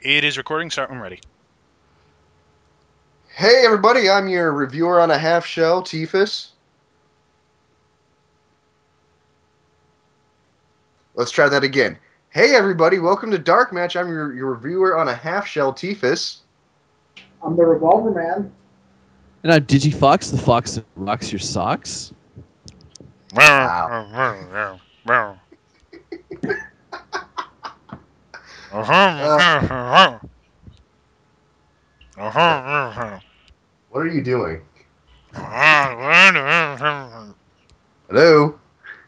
It is recording. Start when ready. Hey everybody, I'm your reviewer on a half shell, Tiefus. Let's try that again. Hey everybody, welcome to DarkMatch. I'm your reviewer on a half shell, Tiefus. I'm the Revolver Man. And I'm DigiFox, the fox that rocks your socks. Wow. What are you doing? Hello?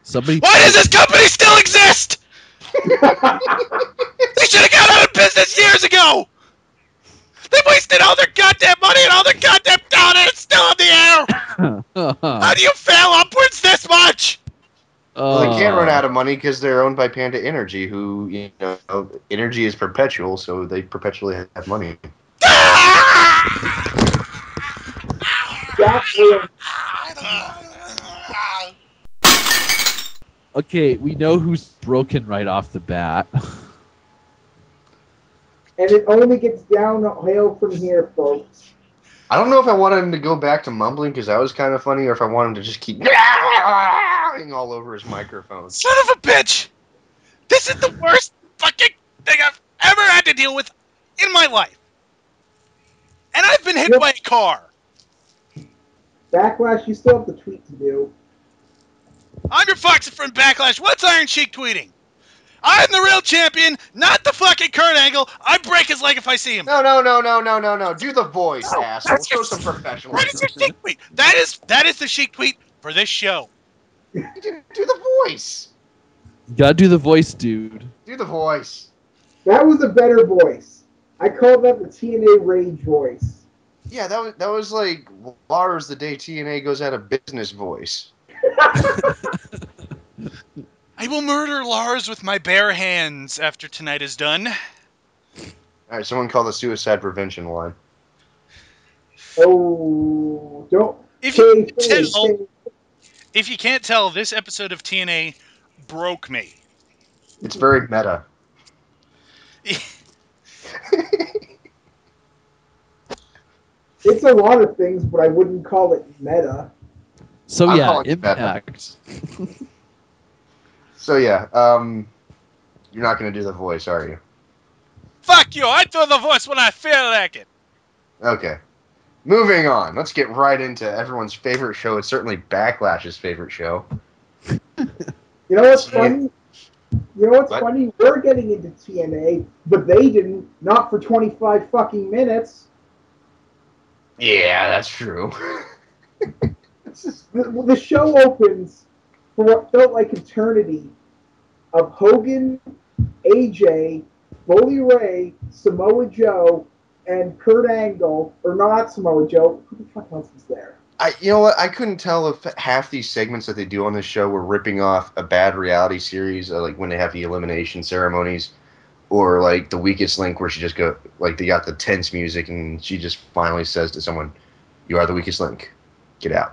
Somebody. Why does this company still exist? They should have got out of business years ago. They wasted all their goddamn money and all their goddamn talent, and it's still in the air. How do you fail upwards this much? Well, they can't run out of money because they're owned by Panda Energy, who, energy is perpetual, so they perpetually have money. Okay, we know who's broken right off the bat. And it only gets downhill from here, folks. I don't know if I want him to go back to mumbling because that was kind of funny, or if I want him to just keep all over his microphone. Son of a bitch! This is the worst fucking thing I've ever had to deal with in my life. And I've been hit by a car. Backlash, you still have the tweet to do. I'm your Foxy friend Backlash. What's Iron Sheik tweeting? I'm the real champion, not the fucking Kurt Angle. I break his leg if I see him. No. Do the voice, asshole. Show some professionalism. What is your Sheik tweet? That is the Sheik tweet for this show. Do the voice. You gotta do the voice, dude. Do the voice. That was a better voice. I call that the TNA Rage voice. Yeah, that was like Lars the day TNA goes out of business voice. I will murder Lars with my bare hands after tonight is done. All right, someone call the suicide prevention line. Oh, don't. If you can't tell, this episode of TNA broke me. It's very meta. It's a lot of things, but I wouldn't call it meta. So yeah, Impact. So yeah, you're not gonna do the voice, are you? Fuck you! I do the voice when I feel like it. Okay. Moving on. Let's get right into everyone's favorite show. It's certainly Backlash's favorite show. You know what's funny? Funny? We're getting into TNA, but they didn't. Not for 25 fucking minutes. Yeah, that's true. The show opens for what felt like eternity of Hogan, AJ, Bully Ray, Samoa Joe, and Kurt Angle, or not Samoa Joe. Who the fuck else was there? You know what? I couldn't tell if half these segments that they do on this show were ripping off a bad reality series, like when they have the elimination ceremonies, or like the Weakest Link, where she just they got the tense music and she just finally says to someone, "You are the weakest link. Get out."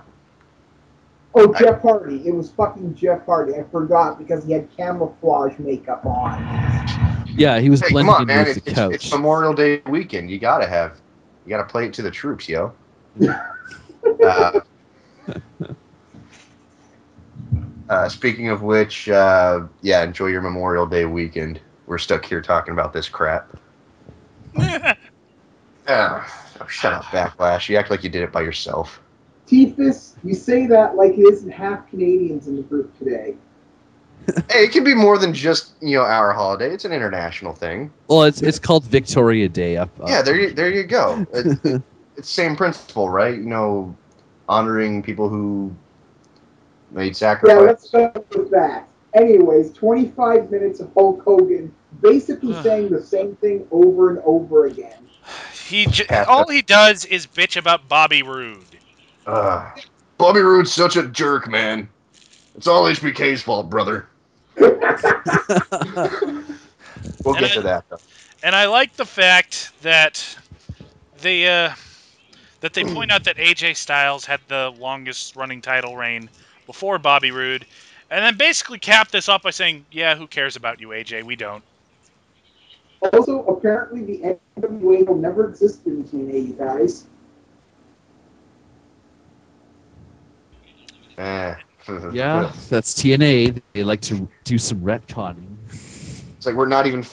Oh, Jeff Hardy. It was fucking Jeff Hardy. I forgot because he had camouflage makeup on. Yeah, he was blending come on, man. with the couch. It's Memorial Day weekend. You gotta play it to the troops, yo. Speaking of which, enjoy your Memorial Day weekend. We're stuck here talking about this crap. Shut up, Backlash. You act like you did it by yourself. Tiefus, you say that like it isn't half Canadians in the group today. Hey, it can be more than just our holiday. It's an international thing. Well, it's called Victoria Day up. Yeah, there you go. It's the same principle, right? Honoring people who made sacrifice. Yeah, let's go with that. Anyways, 25 minutes of Hulk Hogan basically saying the same thing over and over again. All he does is bitch about Bobby Roode. Bobby Roode's such a jerk, man. It's all HBK's fault, brother. We'll get to that, though. And I like the fact that they point out that AJ Styles had the longest running title reign before Bobby Roode, and then basically cap this up by saying, "Yeah, who cares about you, AJ? We don't." Also, apparently the NWA will never exist in TNA, you guys. Yeah, that's TNA. They like to do some retconning. It's like we're not even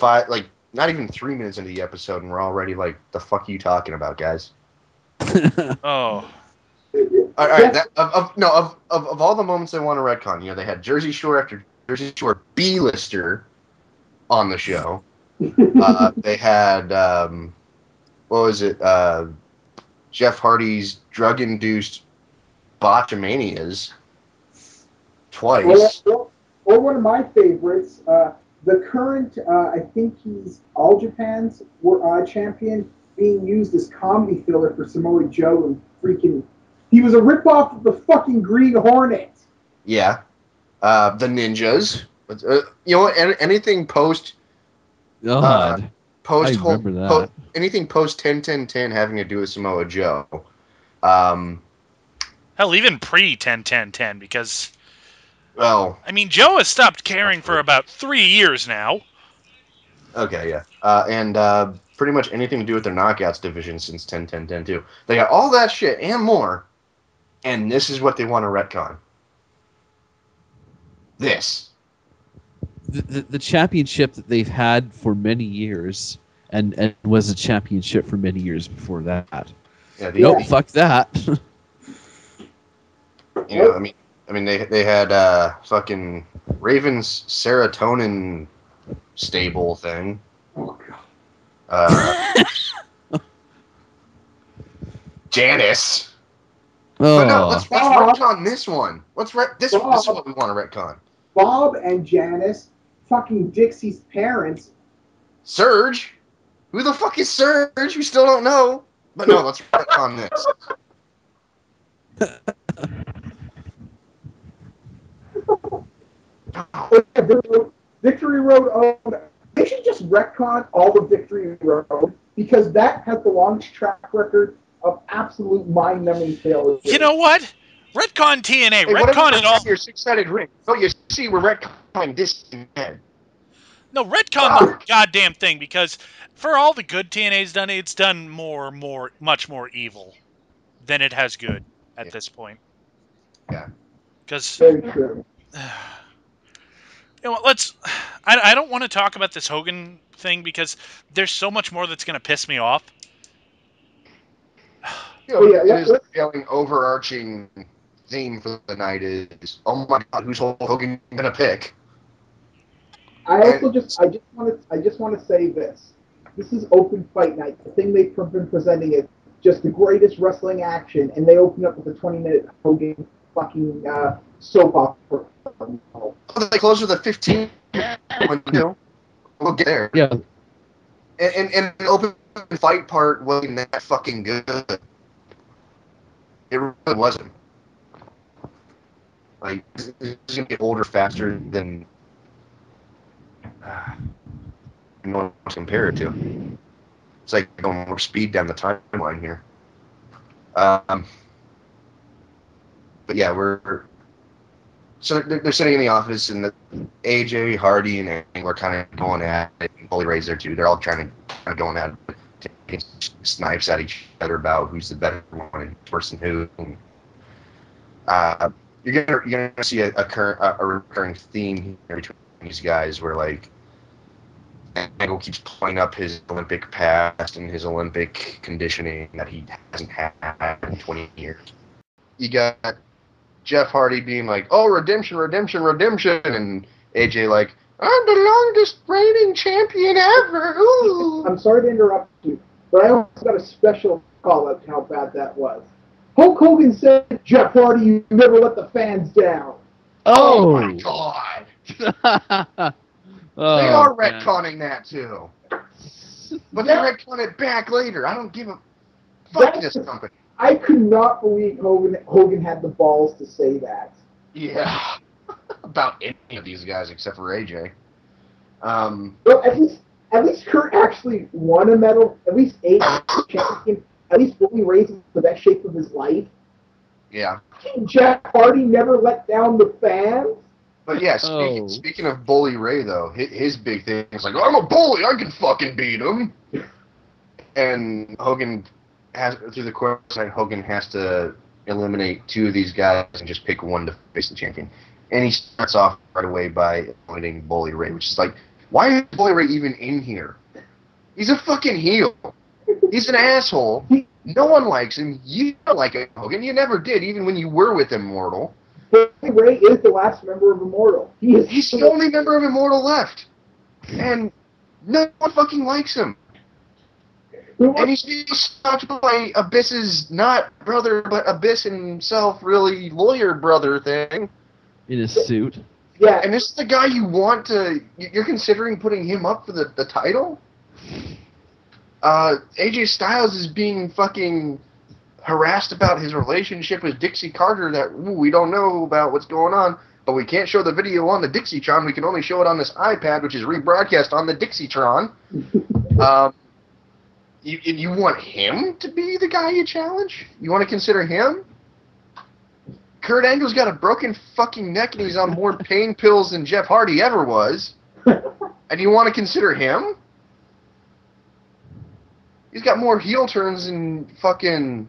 not even 3 minutes into the episode, and we're already like, the fuck are you talking about, guys? Oh. All right, of all the moments they want to retcon, they had Jersey Shore after Jersey Shore B-lister on the show. They had what was it? Jeff Hardy's drug-induced botchamanias twice. Or one of my favorites, the current, I think he's All Japan's champion, being used as comedy filler for Samoa Joe and freaking. He was a ripoff of the fucking Green Hornet. Yeah. The Ninjas. You know what? Anything post. God. Post I remember that. Anything post 10-10-10 having to do with Samoa Joe. Hell, even pre-10-10-10, because... Well... I mean, Joe has stopped caring for about 3 years now. Okay, yeah. And pretty much anything to do with their Knockouts division since 10-10-10 too. They got all that shit and more, and this is what they want to retcon. This. The championship that they've had for many years, and was a championship for many years before that. Yeah, nope, fuck that. I mean, they had fucking Raven's serotonin stable thing. Oh god. Janice. Oh. But no, let's retcon this one. This is what we want to retcon. Bob and Janice, fucking Dixie's parents. Surge? Who the fuck is Surge? We still don't know. But no, let's retcon this. Victory Road. They should just retcon all the Victory Road, because that has the longest track record of absolute mind-numbing failure. You know what? Retcon TNA. Hey, retcon it all. Your six-sided ring. Oh, you see, we're retconning this instead. No, retcon the goddamn thing, because for all the good TNA's done, it's done much more evil than it has good at this point. Yeah. Because... Very true. You know, I don't want to talk about this Hogan thing, because there's so much more that's going to piss me off. It is the feeling overarching theme for the night is, oh my god, who's Hogan gonna pick? I just want to say this. This is open fight night. The thing they've been presenting is just the greatest wrestling action, and they open up with a 20-minute Hogan fucking soap opera. They close with a 15 window. We'll get there. Yeah. And the open fight part wasn't that fucking good. It really wasn't. Like, this is gonna get older faster than you know what to compare it to. It's like going more speed down the timeline here. But yeah, so they're sitting in the office, and AJ, Hardy, and Angle are kind of going at it. And Bully Ray's there too. They're all trying to going at it, taking snipes at each other about who's the better one and person who. And, you're gonna see a recurring theme here between these guys, where like Angle keeps pulling up his Olympic past and his Olympic conditioning that he hasn't had in 20 years. You got Jeff Hardy being like, "Oh, redemption, redemption, redemption," and AJ like, "I'm the longest reigning champion ever." Ooh. I'm sorry to interrupt you, but I also got a special call out to how bad that was. Hulk Hogan said, "Jeff Hardy, you never let the fans down." Oh my god! They are retconning that too, but they retcon it back later. I don't give a fuck this company. I could not believe Hogan had the balls to say that. Yeah, about any of these guys except for AJ. Well, at least Kurt actually won a medal. At least champion. At least Bully Ray's in the best shape of his life. Yeah. Jeff Hardy never let down the fans. But yeah, speaking of Bully Ray, though, his big thing is like, I'm a bully, I can fucking beat him. And Hogan has, through the course of the night, Hogan has to eliminate 2 of these guys and just pick one to face the champion. And he starts off right away by eliminating Bully Ray, which is like, why is Bully Ray even in here? He's a fucking heel. He's an asshole. No one likes him. You don't like him, Hogan. You never did, even when you were with Immortal. Bully Ray is the last member of Immortal. He's the only member of Immortal left. And no one fucking likes him. And he's being stopped by Abyss's not brother, but Abyss himself, really lawyer brother thing. In his suit. Yeah. And this is the guy you want to... You're considering putting him up for the title? AJ Styles is being fucking harassed about his relationship with Dixie Carter that we don't know about what's going on, but we can't show the video on the Dixietron. We can only show it on this iPad, which is rebroadcast on the Dixietron. You want him to be the guy you challenge? You want to consider him? Kurt Angle's got a broken fucking neck and he's on more pain pills than Jeff Hardy ever was. And you want to consider him? He's got more heel turns than fucking...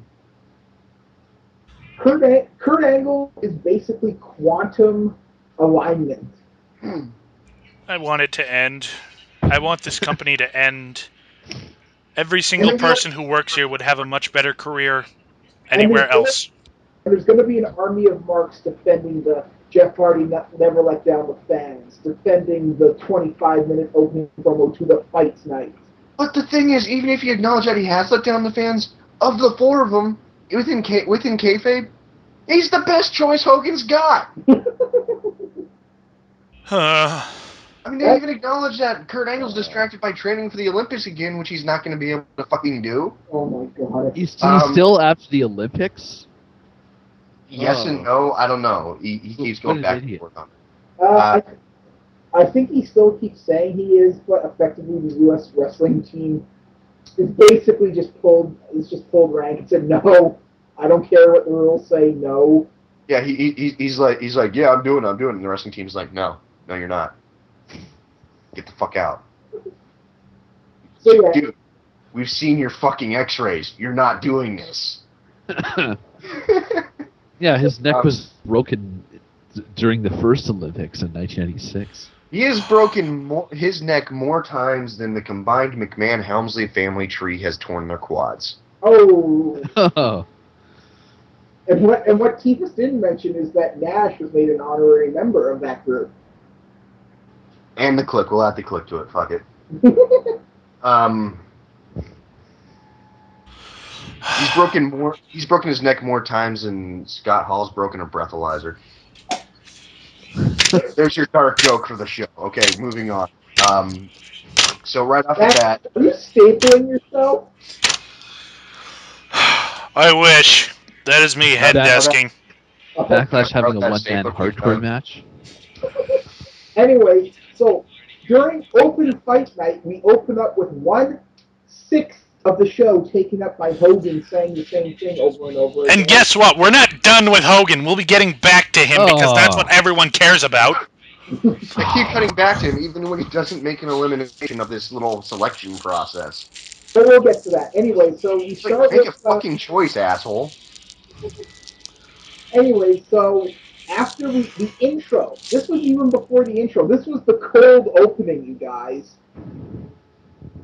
Kurt Angle is basically quantum alignment. I want it to end. I want this company to end. Every single person who works here would have a much better career anywhere else. And there's going to be an army of marks defending the Jeff Hardy never let down the fans, defending the 25-minute opening promo to the fight tonight. But the thing is, even if you acknowledge that he has let down the fans, of the 4 of them, within kayfabe, he's the best choice Hogan's got. I mean, they even acknowledge that Kurt Angle's distracted by training for the Olympics again, which he's not going to be able to fucking do. Oh my god. He's still after the Olympics? Yes and no, I don't know. He keeps going back and forth on it. I think he still keeps saying he is, but effectively the U.S. wrestling team is basically just pulled rank and said, no, I don't care what the rules say, no. Yeah, he's like, yeah, I'm doing it. And the wrestling team's like, no, you're not. Get the fuck out. So, yeah. Dude, we've seen your fucking x-rays. You're not doing this. Yeah, his neck was broken during the first Olympics in 1996. He has broken his neck more times than the combined McMahon-Helmsley family tree has torn their quads. Oh. And what Titus didn't mention is that Nash was made an honorary member of that group. And the click. We'll have to click to it. Fuck it. He's broken his neck more times than Scott Hall's broken a breathalyzer. There's your dark joke for the show. Okay, moving on. So right off the bat... Are you stapling yourself? I wish. That is me head desking. Backlash having a one-man hardcore match. Anyway, so during open fight night, we open up with 1/6 of the show taken up by Hogan saying the same thing over and over again. And guess what? We're not done with Hogan. We'll be getting back to him because that's what everyone cares about. They keep cutting back to him even when he doesn't make an elimination of this little selection process. So we'll get to that. Anyway, so we start make with... a fucking choice, asshole. Anyway, so after the intro, this was even before the intro. This was the cold opening, you guys.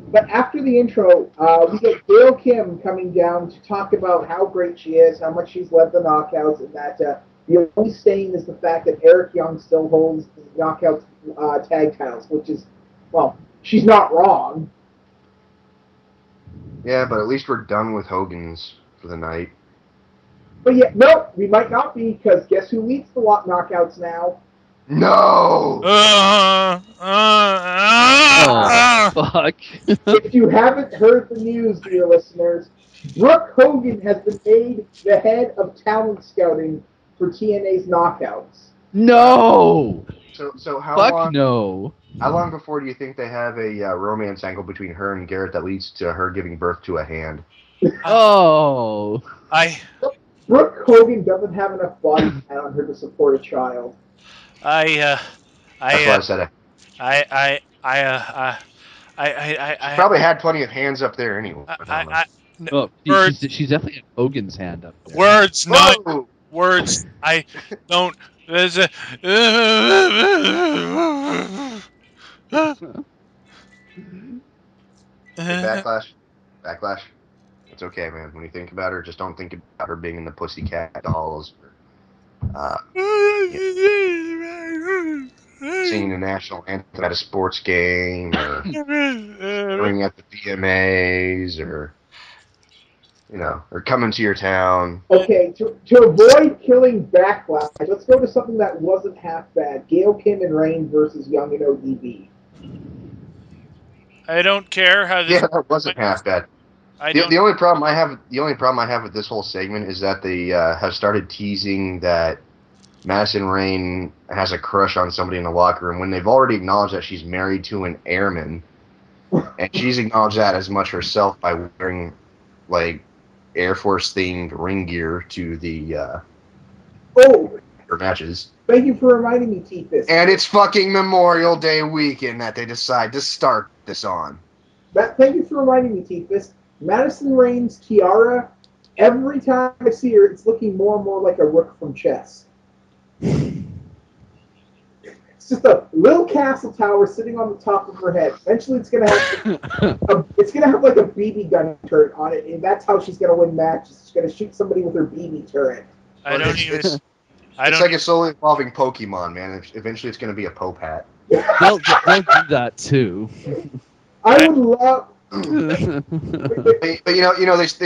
But after the intro, we get Gail Kim coming down to talk about how great she is, how much she's led the knockouts, and that the only stain is the fact that Eric Young still holds the knockout tag titles, which is, well, she's not wrong. Yeah, but at least we're done with Hogan's for the night. But yeah, no, we might not be, because guess who leads the knockouts now? No! Fuck. If you haven't heard the news, dear listeners, Brooke Hogan has been made the head of talent scouting for TNA's knockouts. No! So how Fuck long? no. How long before do you think they have a romance angle between her and Garrett that leads to her giving birth to a hand? Oh. Brooke Hogan doesn't have enough body fat on her to support a child. I That's why I said it. I I I She probably had plenty of hands up there anyway. Oh, words she's definitely had Hogan's hand up there. words not Whoa! words. I don't. There's a. Hey, backlash. It's okay, man. When you think about her, just don't think about her being in the Pussycat Dolls, or, singing the national anthem at a sports game, or cheering at the VMAs, or or coming to your town. Okay, to avoid killing backlash, let's go to something that wasn't half bad. Gail Kim and Reign versus Young and ODB. I don't care how this. Yeah, that wasn't half bad. I The, don't. the only problem I have with this whole segment is that they have started teasing that Madison Rain has a crush on somebody in the locker room when they've already acknowledged that she's married to an airman, and she's acknowledged that as much herself by wearing like Air Force themed ring gear to the her matches. Thank you for reminding me, T-Fist. And it's fucking Memorial Day weekend that they decide to start this on. Thank you for reminding me, T-Fist. Madison Rain's tiara, every time I see her, it's looking more and more like a rook from chess. It's just a little castle tower sitting on the top of her head. Eventually, it's gonna have like a BB gun turret on it, and that's how she's gonna win matches. She's gonna shoot somebody with her BB turret. I don't even. It's like a slowly evolving Pokemon, man. Eventually, it's going to be a Pope hat. They'll do that too. I would love. But they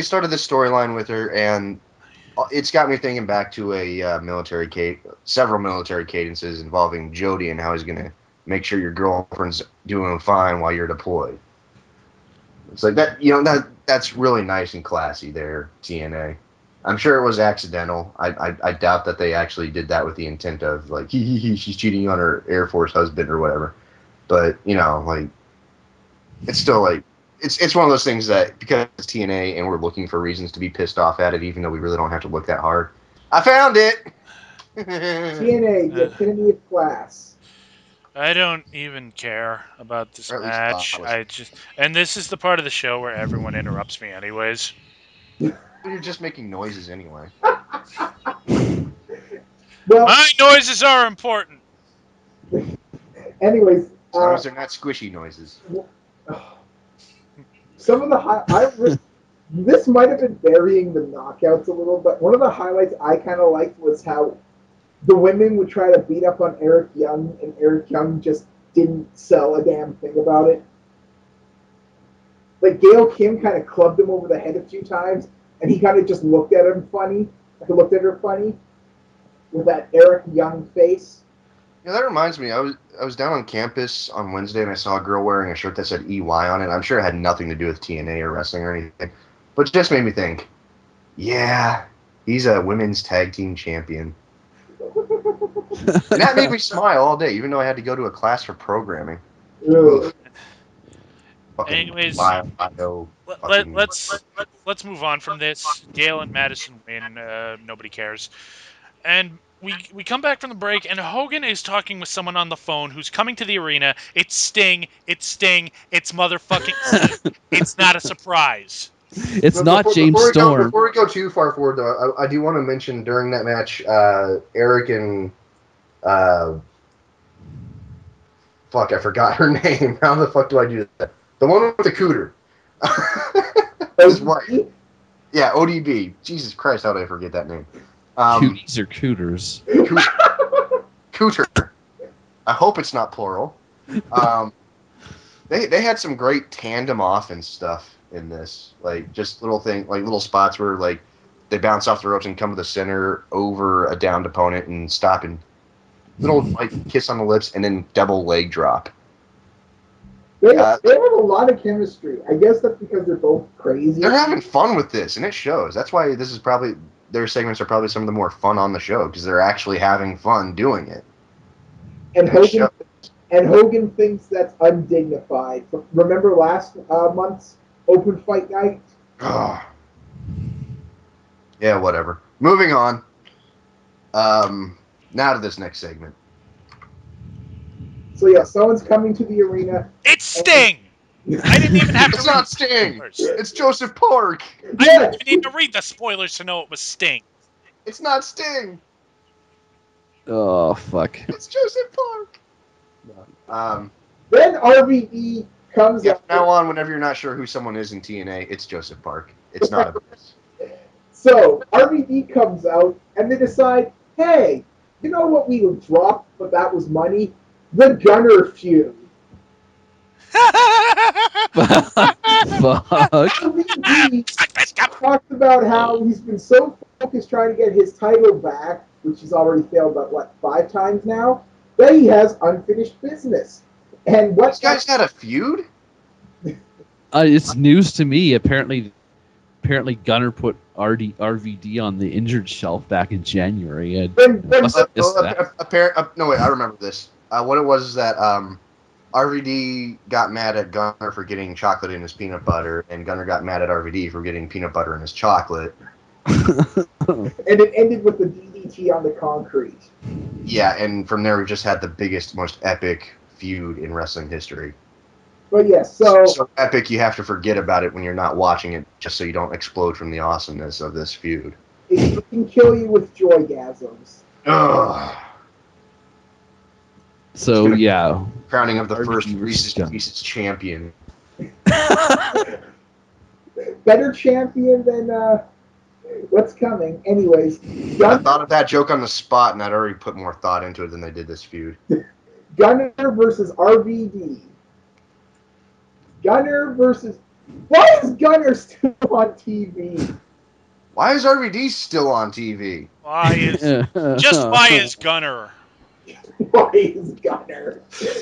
started this storyline with her, and it's got me thinking back to several military cadences involving Jody and how he's going to make sure your girlfriend's doing fine while you're deployed. It's like that, that's really nice and classy there, TNA. I'm sure it was accidental. I doubt that they actually did that with the intent of like she's cheating on her Air Force husband or whatever. But it's still like it's one of those things that because it's TNA and we're looking for reasons to be pissed off at it, even though we really don't have to look that hard. I found it. TNA, the epitome of class. I don't even care about this match. And this is the part of the show where everyone interrupts me, anyways. You're just making noises anyway. Well, my noises are important. Anyways, as long as they're not squishy noises. Some of the this might have been burying the knockouts a little, but one of the highlights I kind of liked was how the women would try to beat up on Eric Young, and Eric Young just didn't sell a damn thing about it. Like Gail Kim kind of clubbed him over the head a few times, and he kind of just looked at her funny with that Eric Young face. Yeah, that reminds me. I was down on campus on Wednesday and I saw a girl wearing a shirt that said EY on it. I'm sure it had nothing to do with TNA or wrestling or anything, but it just made me think. Yeah, he's a women's tag team champion. And that made me smile all day, even though I had to go to a class for programming. Anyways, let's move on from this. Gail and Madison win. Nobody cares. And we come back from the break, and Hogan is talking with someone on the phone who's coming to the arena. It's Sting. It's motherfucking Sting. It's not a surprise. It's not James Storm. Before we go too far forward, though, I do want to mention during that match, Eric and fuck, I forgot her name. How the fuck do I do that? The one with the cooter. His wife. Yeah, ODB. Jesus Christ, how did I forget that name? Cooties or cooters? Cooter. I hope it's not plural. They had some great tandem offense stuff in this. Like, just little spots where, like, they bounce off the ropes and come to the center over a downed opponent and stop and little, like, kiss on the lips and then double leg drop. They have a lot of chemistry. I guess that's because they're both crazy. They're having fun with this, and it shows. That's why this is probably their segments are probably some of the more fun on the show because they're actually having fun doing it. And Hogan thinks that's undignified. Remember last month's open fight night? Yeah, whatever. Moving on. Now to this next segment. So yeah, someone's coming to the arena. It's Sting! I didn't even have to It's read not the Sting. spoilers. It's Joseph Park. I Yeah. didn't even need to read the spoilers to know it was Sting. It's not Sting. Oh fuck. It's Joseph Park. Then RVD comes Yeah, up. from now on, whenever you're not sure who someone is in TNA, it's Joseph Park. It's not a So RVD comes out, and they decide, hey, you know what we would drop, but that was money? The Gunner feud. Fuck. RVD talked about how he's been so focused trying to get his title back, which he's already failed about, what, 5 times now, that he has unfinished business. And what This guy's had a feud? It's news to me. Apparently Gunner put RVD on the injured shelf back in January. And when- must have missed that. No, wait, I remember this. What it was is that RVD got mad at Gunner for getting chocolate in his peanut butter, and Gunner got mad at RVD for getting peanut butter in his chocolate. and it ended with the DDT on the concrete. Yeah, and from there we just had the biggest, most epic feud in wrestling history. But yes, so So epic you have to forget about it when you're not watching it, just so you don't explode from the awesomeness of this feud. it can kill you with joygasms. Ugh. So yeah, Crowning of the RVD first versus Reese's Gunner. Pieces champion. Better champion than what's coming. Anyways, I thought of that joke on the spot, and I'd already put more thought into it than they did this feud. Gunner versus RVD. Gunner versus. Why is Gunner still on TV? Why is RVD still on TV? Why is Gunner? Why is Gunner? Really,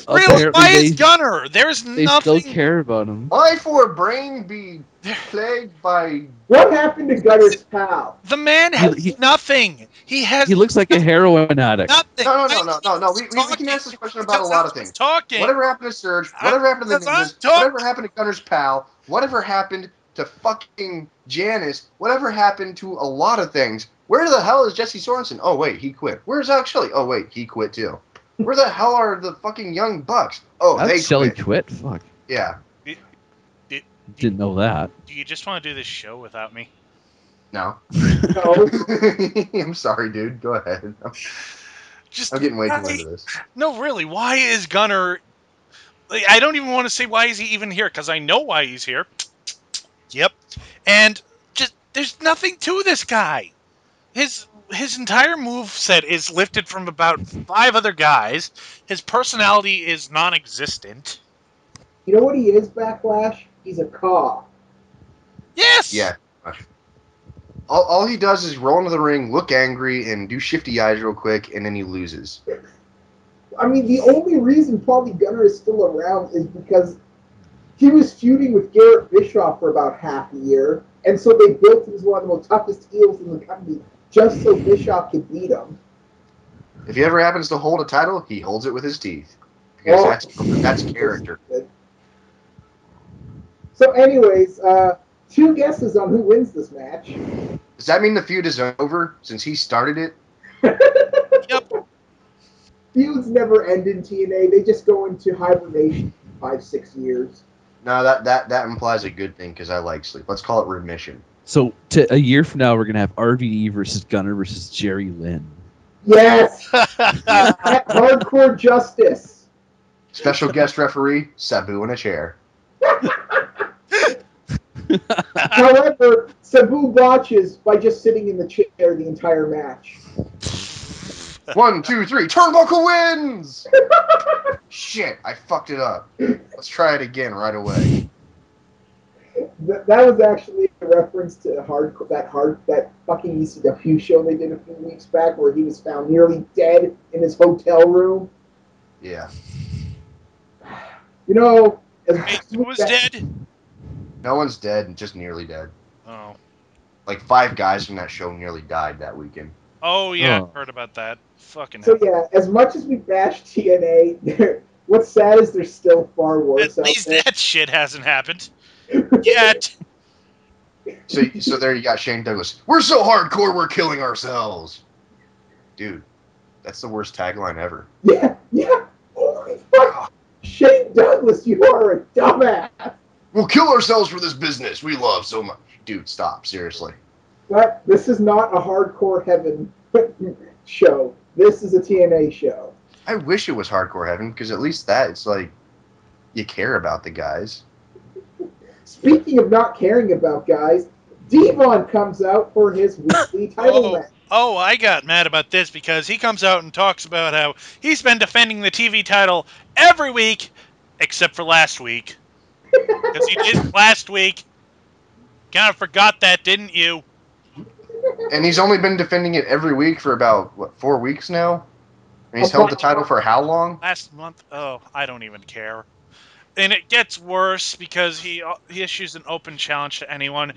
Apparently why is they- Gunner? There's They nothing. still care about him. Why for a brain be plagued by... What happened to Gunner's pal? The man has He- nothing. He has He looks like a heroin addict. nothing. No. We can ask this question about a lot of things. Talking. Whatever happened to Surge? Whatever happened to the Because I'm Ninjas? talking. Whatever happened to Gunner's pal? Whatever happened to fucking Janice? Whatever happened to a lot of things? Where the hell is Jesse Sorensen? Oh, wait, he quit. Where's Alex Shelley? Oh, wait, he quit too. Where the hell are the fucking Young Bucks? Oh, they Shelley quit. quit. Fuck. Yeah. Didn't know that. Do you just want to do this show without me? No. No. I'm sorry, dude. Go ahead. Just I'm getting way too into this. No, really. Why is Gunner? Like, I don't even want to say why is he even here because I know why he's here. Yep. And just there's nothing to this guy. His entire move set is lifted from about 5 other guys. His personality is non-existent. You know what he is, Backlash? He's a caw. Yes. Yeah. All he does is roll into the ring, look angry, and do shifty eyes real quick, and then he loses. I mean, the only reason probably Gunner is still around is because he was feuding with Garrett Bischoff for about half a year, and so they built him as one of the most toughest heels in the company just so Bischoff could beat him. If he ever happens to hold a title, he holds it with his teeth. Because that's character. So anyways, 2 guesses on who wins this match. Does that mean the feud is over since he started it? Yep. Feuds never end in TNA. They just go into hibernation 5-6 years. No, that implies a good thing because I like sleep. Let's call it remission. So a year from now, we're gonna have RVD versus Gunner versus Jerry Lynn. Yes! At Hardcore Justice. Special guest referee, Sabu in a chair. However, Sabu botches by just sitting in the chair the entire match. 1, 2, 3, turnbuckle wins! Shit, I fucked it up. Let's try it again right away. That was actually a reference to that fucking ECW show they did a few weeks back where he was found nearly dead in his hotel room. Yeah. You know, Wait, who was dead? No one's dead, just nearly dead. Oh. Like 5 guys from that show nearly died that weekend. Oh yeah, Oh. I heard about that. Fucking So hell. yeah, as much as we bash TNA, what's sad is there's still far worse At out least there. that shit hasn't happened yet. So there you got Shane Douglas. We're so hardcore, we're killing ourselves. Dude, that's the worst tagline ever. Yeah. Holy fuck, Shane Douglas, you are a dumbass. We'll kill ourselves for this business we love so much. Dude, stop. Seriously. But this is not a Hardcore Heaven show. This is a TNA show. I wish it was Hardcore Heaven, because at least that, it's like, you care about the guys. Speaking of not caring about guys, Devon comes out for his weekly title match. Oh, I got mad about this because he comes out and talks about how he's been defending the TV title every week, except for last week. Because he did last week. Kind of forgot that, didn't you? And he's only been defending it every week for about, 4 weeks now? And he's held the title for how long? Last month? Oh, I don't even care. And it gets worse because he issues an open challenge to anyone,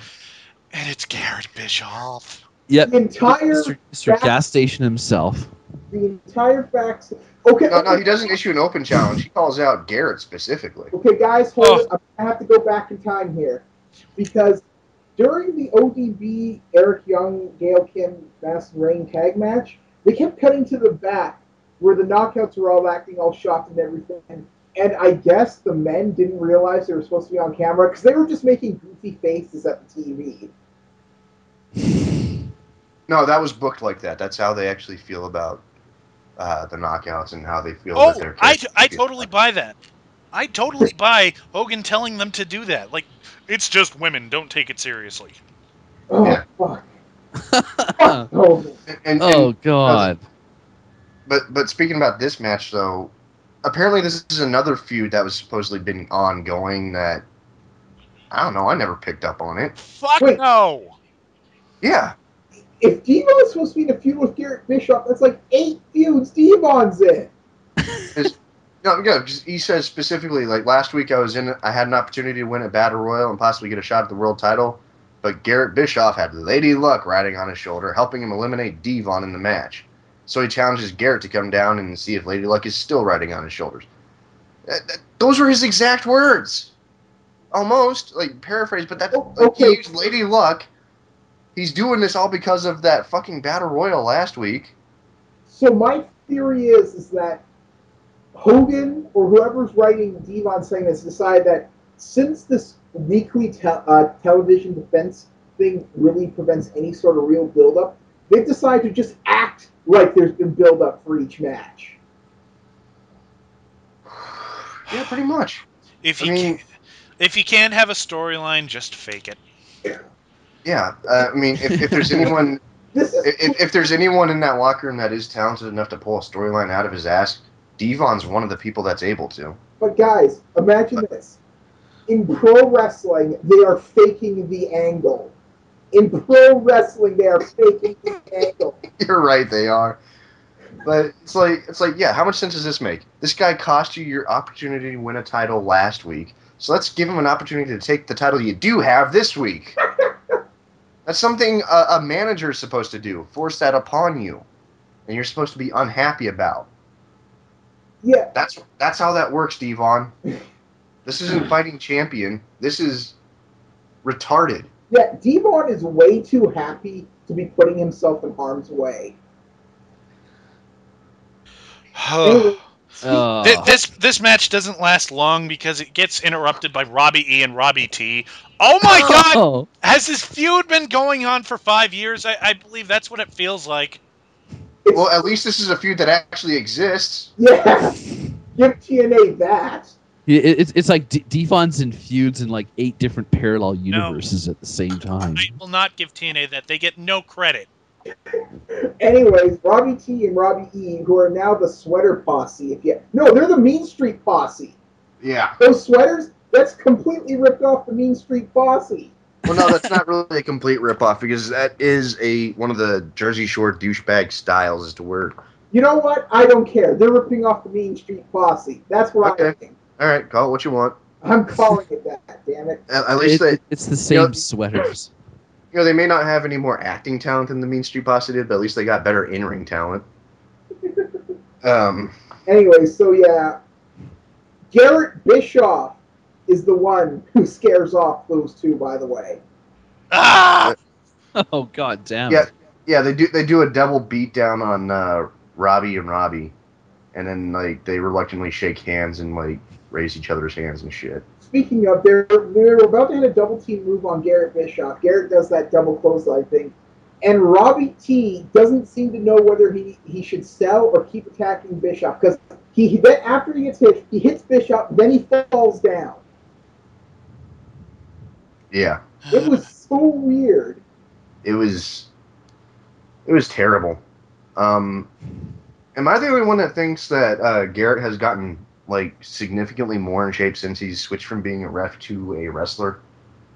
and it's Garrett Bischoff. Yep. The entire Mr. Gas Station himself. The entire facts. Okay. No, he doesn't issue an open challenge. He calls out Garrett specifically. Okay, guys, hold it. I have to go back in time here. Because during the ODB, Eric Young, Gail Kim, Madison Rain tag match, they kept cutting to the back where the knockouts were all acting all shocked and everything. And I guess the men didn't realize they were supposed to be on camera because they were just making goofy faces at the TV. No, that was booked like that. That's how they actually feel about the knockouts and how they feel that they're. I totally buy that. I totally buy Hogan telling them to do that. Like, it's just women. Don't take it seriously. Oh, Yeah. fuck. Oh, And God. But speaking about this match, though, apparently this is another feud that was supposedly been ongoing that, I don't know, I never picked up on it. Fuck Wait. no! Yeah. if Devon is supposed to be in a feud with Garrett Bischoff, that's like 8 feuds Devon's in. No, yeah, he says specifically, like, last week I had an opportunity to win a Battle Royal and possibly get a shot at the world title, but Garrett Bischoff had Lady Luck riding on his shoulder, helping him eliminate Devon in the match. So he challenges Garrett to come down and see if Lady Luck is still riding on his shoulders. Those were his exact words. Almost, like, paraphrase, but that, Okay. he used Lady Luck. He's doing this all because of that fucking Battle Royal last week. So my theory is that Hogan or whoever's writing Devon's saying this decided that since this weekly television defense thing really prevents any sort of real build-up, they've decided to just act like there's been build-up for each match. Yeah, pretty much. If you can't have a storyline, just fake it. Yeah, I mean, if there's anyone, if there's anyone in that locker room that is talented enough to pull a storyline out of his ass, Devon's one of the people that's able to. But guys, imagine this. In pro wrestling, they are faking the angle. In pro wrestling, they are faking the angle. You're right, they are. But it's like, yeah, how much sense does this make? This guy cost you your opportunity to win a title last week, so let's give him an opportunity to take the title you do have this week. That's something a manager is supposed to do. Force that upon you. And you're supposed to be unhappy about. Yeah. That's how that works, Devon. This isn't fighting champion. This is retarded. Yeah, Devon is way too happy to be putting himself in harm's way. Anyway, This match doesn't last long because it gets interrupted by Robbie E and Robbie T. Oh my God! Has this feud been going on for 5 years? I believe that's what it feels like. Well, at least this is a feud that actually exists. Yeah, give TNA that. Yeah, it's like Devon's in feuds in like 8 different parallel universes at the same time. I will not give TNA that. They get no credit. Anyways, Robbie T and Robbie E, who are now the Sweater Posse. No, they're the Mean Street Posse. Yeah. Those sweaters, that's completely ripped off the Mean Street Posse. Well, no, that's not really a complete ripoff because that is one of the Jersey Shore douchebag styles as to where. You know what? I don't care. They're ripping off the Mean Street Posse. That's what I think. All right, call it what you want. I'm calling it that. Damn it! At least it's the same sweaters. You know, they may not have any more acting talent than the Mean Street Posse did, but at least they got better in-ring talent. Anyway, so yeah, Garrett Bischoff is the one who scares off those two. By the way. Ah! Oh God damn! Yeah, they do a double beatdown on Robbie and Robbie, and then like they reluctantly shake hands and like raise each other's hands and shit. Speaking of, they're about to hit a double team move on Garrett Bischoff. Garrett does that double clothesline thing, and Robbie T doesn't seem to know whether he should sell or keep attacking Bischoff because then after he gets hit, he hits Bischoff, then he falls down. Yeah, It was so weird. it was terrible. Am I the only one that thinks that Garrett has gotten like significantly more in shape since he's switched from being a ref to a wrestler?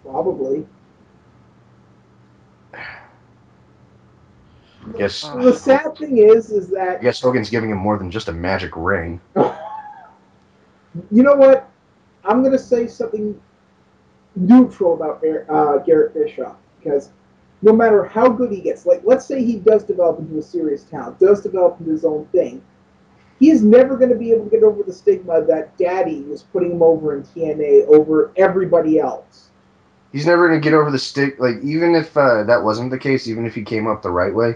Probably. Yes. The sad thing is that I guess Hogan's giving him more than just a magic ring. You know what? I'm going to say something neutral about Garrett Bischoff because no matter how good he gets, like let's say he does develop into a serious talent, does develop into his own thing, he is never going to be able to get over the stigma that Daddy was putting him over in TNA over everybody else. He's never going to get over the stick. Like, even if that wasn't the case, even if he came up the right way,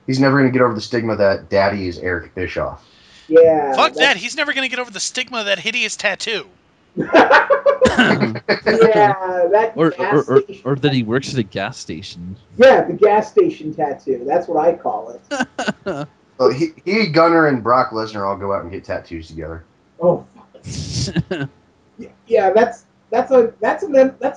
he's never going to get over the stigma that Daddy is Eric Bischoff. Yeah. Fuck that. He's never going to get over the stigma of that hideous tattoo. Yeah, that gas station. Or that he works at a gas station. Yeah, the gas station tattoo. That's what I call it. Well, he, Gunner, and Brock Lesnar all go out and get tattoos together. Oh, fuck. Yeah, that's an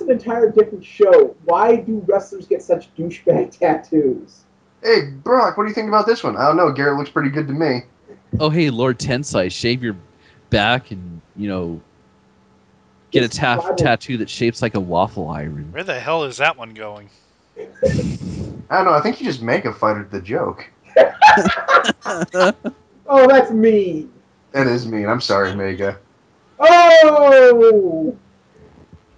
entire different show. Why do wrestlers get such douchebag tattoos? Hey, Brock, what do you think about this one? I don't know. Garrett looks pretty good to me. Oh, hey, Lord Tensai, shave your back and, get a tattoo that shapes like a waffle iron. Where the hell is that one going? I don't know. I think you just make a fighter the joke. Oh, that's mean. That is mean. I'm sorry, Mega. Oh!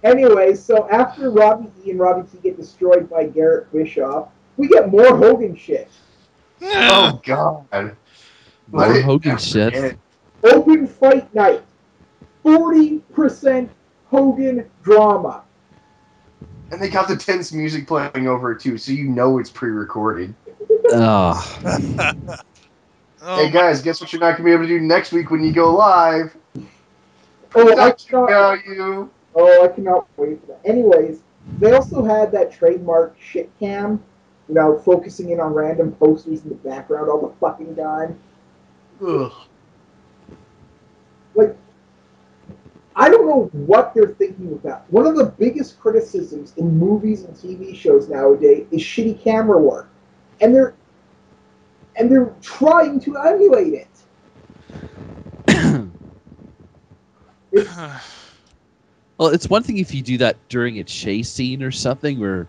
Anyway, so after Robbie E and Robbie T get destroyed by Garrett Bischoff, we get more Hogan shit. Oh, God. More Hogan shit. Open fight night. 40% Hogan drama. And they got the tense music playing over it, too, so you know it's pre-recorded. Hey, guys, guess what you're not going to be able to do next week when you go live? I cannot wait for that. Anyways, they also had that trademark shit cam, focusing in on random posters in the background all the fucking time. Ugh. Like, I don't know what they're thinking with that. One of the biggest criticisms in movies and TV shows nowadays is shitty camera work. And they're trying to emulate it. Well, it's one thing if you do that during a chase scene or something where,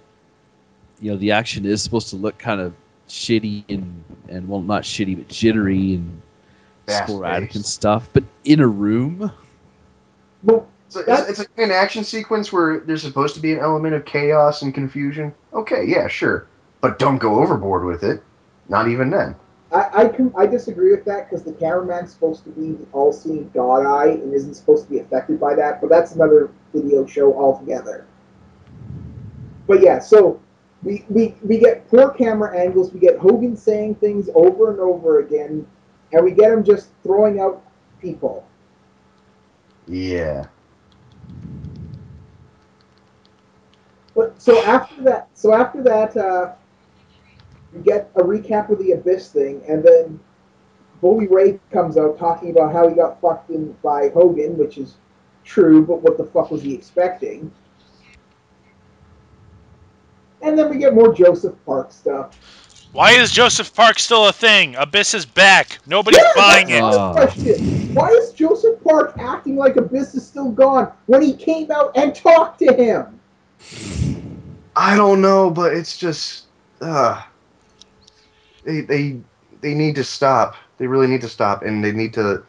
the action is supposed to look kind of shitty and well, not shitty, but jittery and sporadic and stuff. But in a room... Well, so it's an action sequence where there's supposed to be an element of chaos and confusion. Okay, yeah, sure. But don't go overboard with it. Not even then. I disagree with that because the cameraman's supposed to be the all-seeing God eye and isn't supposed to be affected by that, but that's another video show altogether. But yeah, so we get poor camera angles, we get Hogan saying things over and over again, and we get him just throwing out people. Yeah. But so after that, we get a recap of the Abyss thing, and then Bully Ray comes out talking about how he got fucked in by Hogan, which is true, but what the fuck was he expecting? And then we get more Joseph Park stuff. Why is Joseph Park still a thing? Abyss is back. Nobody's buying it. Question. Why is Joseph Park acting like Abyss is still gone when he came out and talked to him? I don't know, but it's just... They need to stop. They really need to stop, and they need to...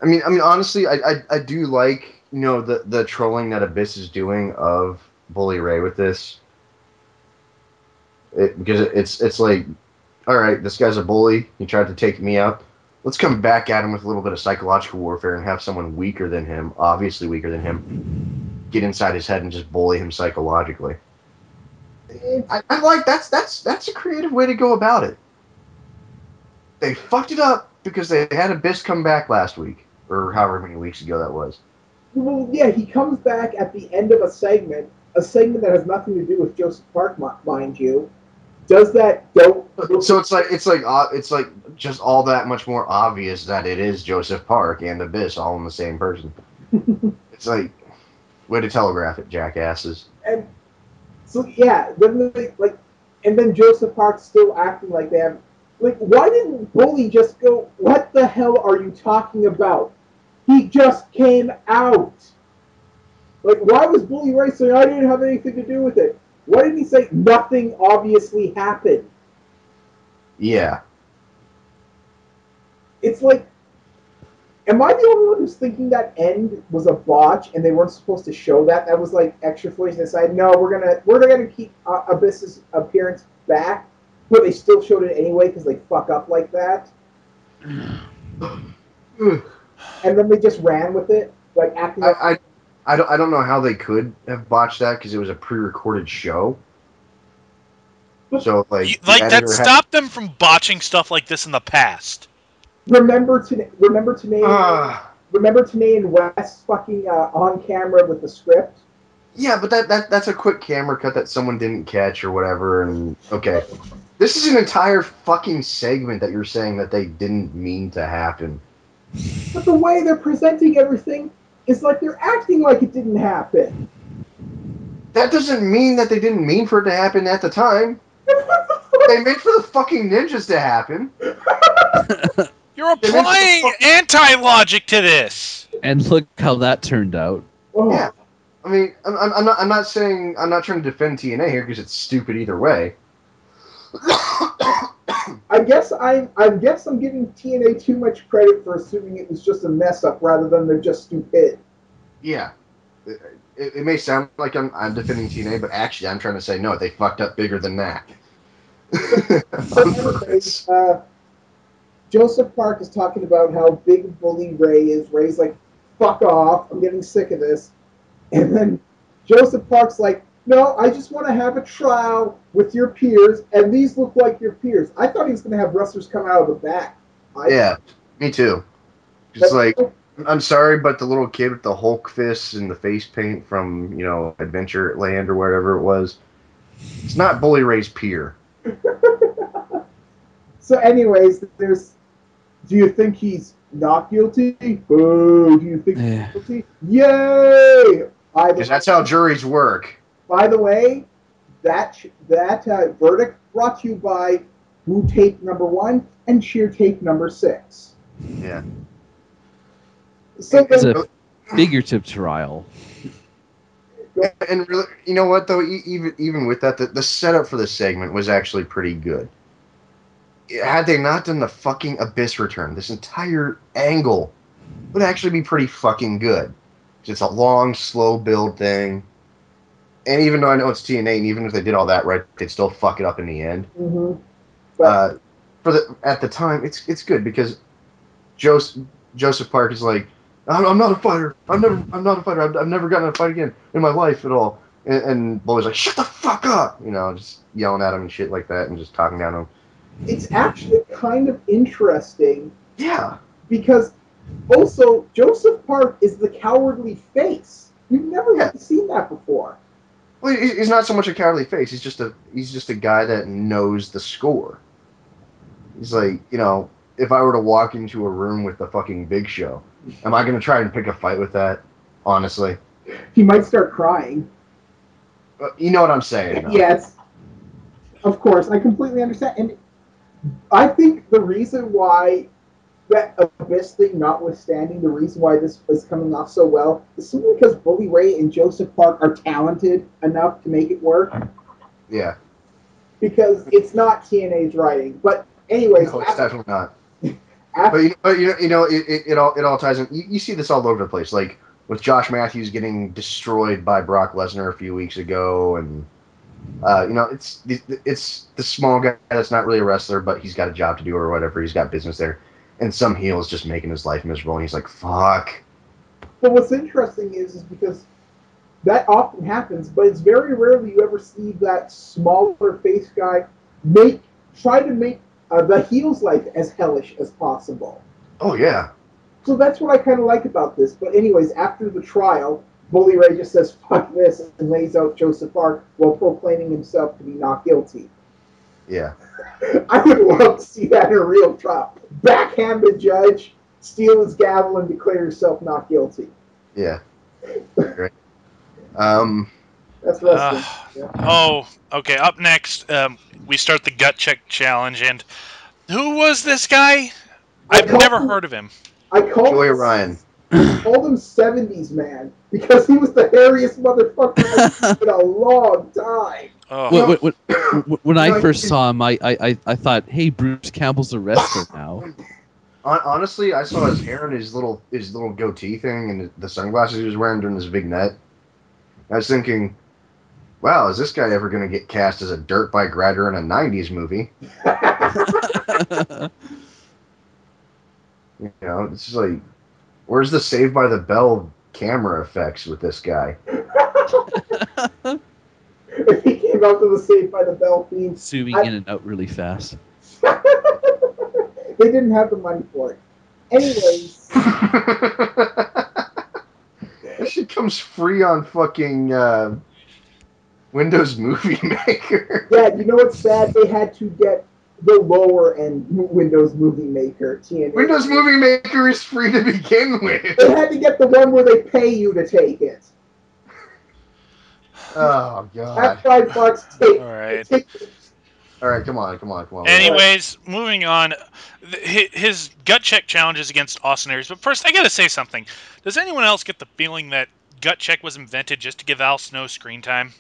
I mean, honestly, I do like, the trolling that Abyss is doing of Bully Ray with this. Because it's like, all right, this guy's a bully. He tried to take me out. Let's come back at him with a little bit of psychological warfare and have someone weaker than him, obviously weaker than him, get inside his head and just bully him psychologically. I like that's a creative way to go about it. They fucked it up because they had Abyss come back last week, or however many weeks ago that was. Well, yeah, he comes back at the end of a segment that has nothing to do with Joseph Park, mind you. Does that don't? So it's like just all that much more obvious that it is Joseph Park and Abyss all in the same person. It's like way to telegraph it, jackasses. And so yeah, then and then Joseph Park's still acting like they have. Like, why didn't Bully just go? What the hell are you talking about? He just came out. Like, why was Bully Ray saying I didn't have anything to do with it? Why didn't he say nothing obviously happened? Yeah. It's like, am I the only one who's thinking that end was a botch and they weren't supposed to show that? That was like extra footage. They decided, no, we're gonna keep Abyss's appearance back, but they still showed it anyway because they fuck up like that. And then they just ran with it, like acting. I don't know how they could have botched that because it was a pre-recorded show. So like that stopped them from botching stuff like this in the past. Remember Tanay and Wes fucking on camera with the script. Yeah, but that's a quick camera cut that someone didn't catch or whatever. And okay, this is an entire fucking segment that you're saying that they didn't mean to happen. But the way they're presenting everything is like they're acting like it didn't happen. That doesn't mean that they didn't mean for it to happen at the time. They meant for the fucking ninjas to happen. You're applying anti-logic to this. And look how that turned out. Oh. Yeah, I mean, I'm not saying I'm not trying to defend TNA here because it's stupid either way. I guess I'm giving TNA too much credit for assuming it was just a mess up rather than they're just stupid. Yeah, it may sound like I'm defending TNA, but actually I'm trying to say no, they fucked up bigger than that. Anyways, Joseph Park is talking about how big Bully Ray is. Ray's like, fuck off, I'm getting sick of this. And then Joseph Park's like, no, I just want to have a trial with your peers, and these look like your peers. I thought he was going to have wrestlers come out of the back. Yeah, me too. It's like, I'm sorry, but the little kid with the Hulk fists and the face paint from, Adventure Land or whatever it was, it's not Bully Ray's peer. So anyways, do you think he's not guilty? Boo. Do you think he's guilty? Yay! Because that's how juries work. By the way, that verdict brought to you by Woo Tape number 1 and Cheer Tape number 6. Yeah. So it's a figurative trial. And really, you know what though? Even with that, the setup for the segment was actually pretty good. Had they not done the fucking Abyss return, this entire angle would actually be pretty fucking good. It's a long, slow build thing. And even though I know it's TNA, and even if they did all that right, they'd still fuck it up in the end. Mm-hmm. At the time, it's good because Joseph Park is like, I'm not a fighter. I'm not a fighter. I've never gotten in a fight again in my life at all. And Bully's like, shut the fuck up, just yelling at him and shit like that, and just talking down to him. It's actually kind of interesting. Yeah. Because also Joseph Park is the cowardly face. We've never really seen that before. Well, he's not so much a cowardly face. He's just a guy that knows the score. He's like, if I were to walk into a room with the fucking Big Show, am I going to try and pick a fight with that? Honestly, he might start crying. You know what I'm saying? No? Yes, of course, I completely understand, and I think the reason why that Abyss thing, notwithstanding, the reason why this is coming off so well is simply because Bully Ray and Joseph Park are talented enough to make it work. Yeah. Because it's not TNA's writing. But anyways, no, it's definitely not. It all ties in. You see this all over the place, like with Josh Matthews getting destroyed by Brock Lesnar a few weeks ago, and it's the small guy that's not really a wrestler, but he's got a job to do or whatever. He's got business there. And some heel is just making his life miserable, and he's like, fuck. But what's interesting is because that often happens, but it's very rarely you ever see that smaller face guy try to make the heel's life as hellish as possible. Oh, yeah. So that's what I kind of like about this. But anyways, after the trial, Bully Ray just says, fuck this, and lays out Joseph Hart while proclaiming himself to be not guilty. Yeah. I would love to see that in a real trial. Backhand the judge, steal his gavel, and declare himself not guilty. Yeah. Great. That's wrestling. Yeah. Oh, okay. Up next, we start the gut check challenge, and who was this guy? I've never heard of him. I called Joey him, Ryan. called him 70s man because he was the hairiest motherfucker I've seen in a long time. Oh. When I first saw him, I thought, hey, Bruce Campbell's a wrestler now. Honestly, I saw his hair and his little goatee thing and the sunglasses he was wearing during this big net. I was thinking, wow, is this guy ever going to get cast as a dirt bike rider in a 90s movie? You know, it's just like, where's the Saved by the Bell camera effects with this guy? If he came out to the Saved by the Bell theme. Zooming in and out really fast. They didn't have the money for it. Anyways. This shit comes free on fucking Windows Movie Maker. Yeah, you know what's sad? They had to get the lower end Windows Movie Maker, TNA. Windows Movie Maker is free to begin with. They had to get the one where they pay you to take it. Oh, God. That's $5. Take, All right. All right, come on. Anyways, moving on. His gut check challenge is against Austin Aries. But first, I gotta say something. Does anyone else get the feeling that gut check was invented just to give Al Snow screen time?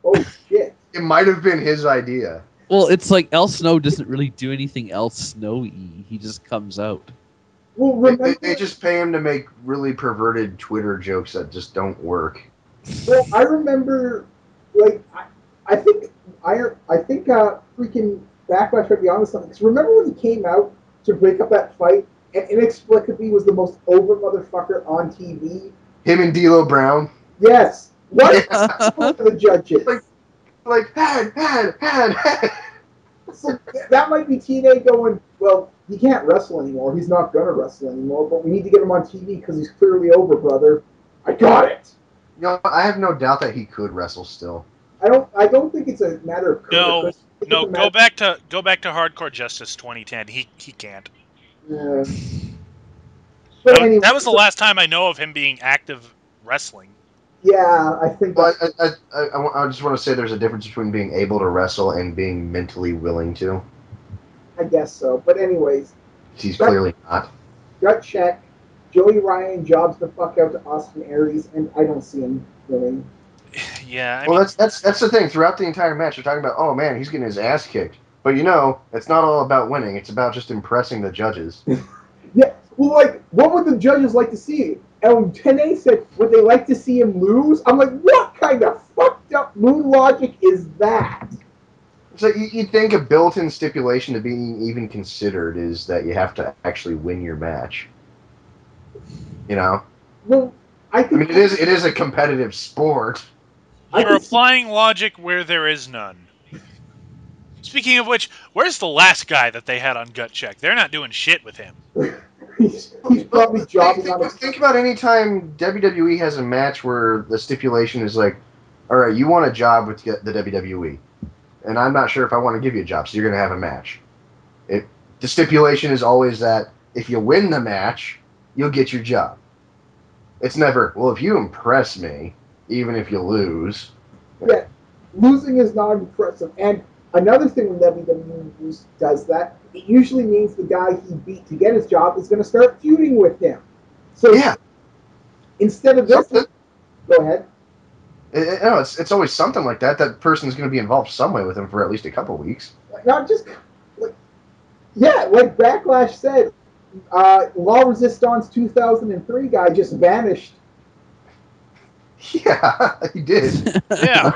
Oh, shit. It might have been his idea. Well, it's like Al Snow doesn't really do anything else snowy. He just comes out. Well, remember, They just pay him to make really perverted Twitter jokes that just don't work. well, I remember, like, I think freaking Backlash might be on something. Because remember when he came out to break up that fight and inexplicably was the most over motherfucker on TV? Him and D'Lo Brown. Yes. What? For the judges. Like, had. So that might be TNA going, well, he can't wrestle anymore. He's not going to wrestle anymore, but we need to get him on TV because he's clearly over, brother. I got it. You know, I have no doubt that he could wrestle still. I don't think it's a matter of No. Go back to Hardcore Justice 2010. He can't. Yeah. But anyway, that was the last time I know of him being active wrestling. Yeah, I think. But I just want to say there's a difference between being able to wrestle and being mentally willing to. I guess so. But anyways, he's clearly not. Gut check. Joey Ryan jobs the fuck out to Austin Aries, and I don't see him winning. Yeah. That's the thing. Throughout the entire match, they're talking about, oh man, he's getting his ass kicked. But you know, it's not all about winning. It's about just impressing the judges. Yeah. Well, like, what would the judges like to see? And TNA said, would they like to see him lose? I'm like, what kind of fucked up moon logic is that? So you'd think a built-in stipulation to being even considered is that you have to actually win your match. You know? Well, I mean, it is a competitive sport. You're applying logic where there is none. Speaking of which, where's the last guy that they had on Gut Check? They're not doing shit with him. He's probably jobbing on his... Think about any time WWE has a match where the stipulation is like, all right, you want a job with the WWE, and I'm not sure if I want to give you a job, so you're going to have a match. The stipulation is always that if you win the match, you'll get your job. It's never, well, if you impress me, even if you lose. Yeah, losing is not impressive. And another thing when WWE does that, it usually means the guy he beat to get his job is going to start feuding with him. So yeah, instead of this, go ahead. It's always something like that. That person's going to be involved some way with him for at least a couple weeks. Not just, like Backlash said, La Resistance 2003 guy just vanished. Yeah, he did. Yeah.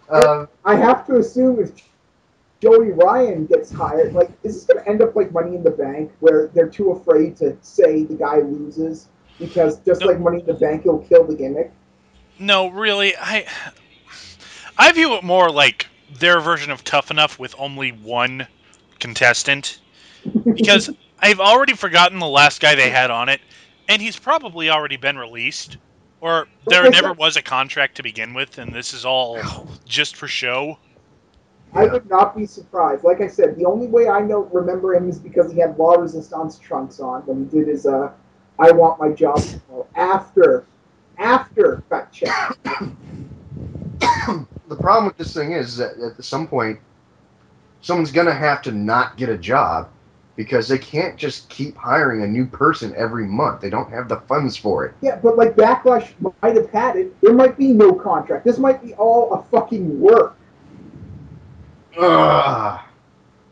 I have to assume if Joey Ryan gets hired, like, is this going to end up like Money in the Bank, where they're too afraid to say the guy loses because just like Money in the Bank, he'll kill the gimmick? No, really, I view it more like their version of Tough Enough with only one contestant, because I've already forgotten the last guy they had on it, and he's probably already been released, or there never was a contract to begin with, and this is all just for show. I would not be surprised. Like I said, the only way I remember him is because he had Law Resistance trunks on when he did his "I Want My Job" after Gut Check. The problem with this thing is that at some point, someone's gonna have to not get a job because they can't just keep hiring a new person every month. They don't have the funds for it. Yeah, but like Backlash might have had it. There might be no contract. This might be all a fucking work. Ugh.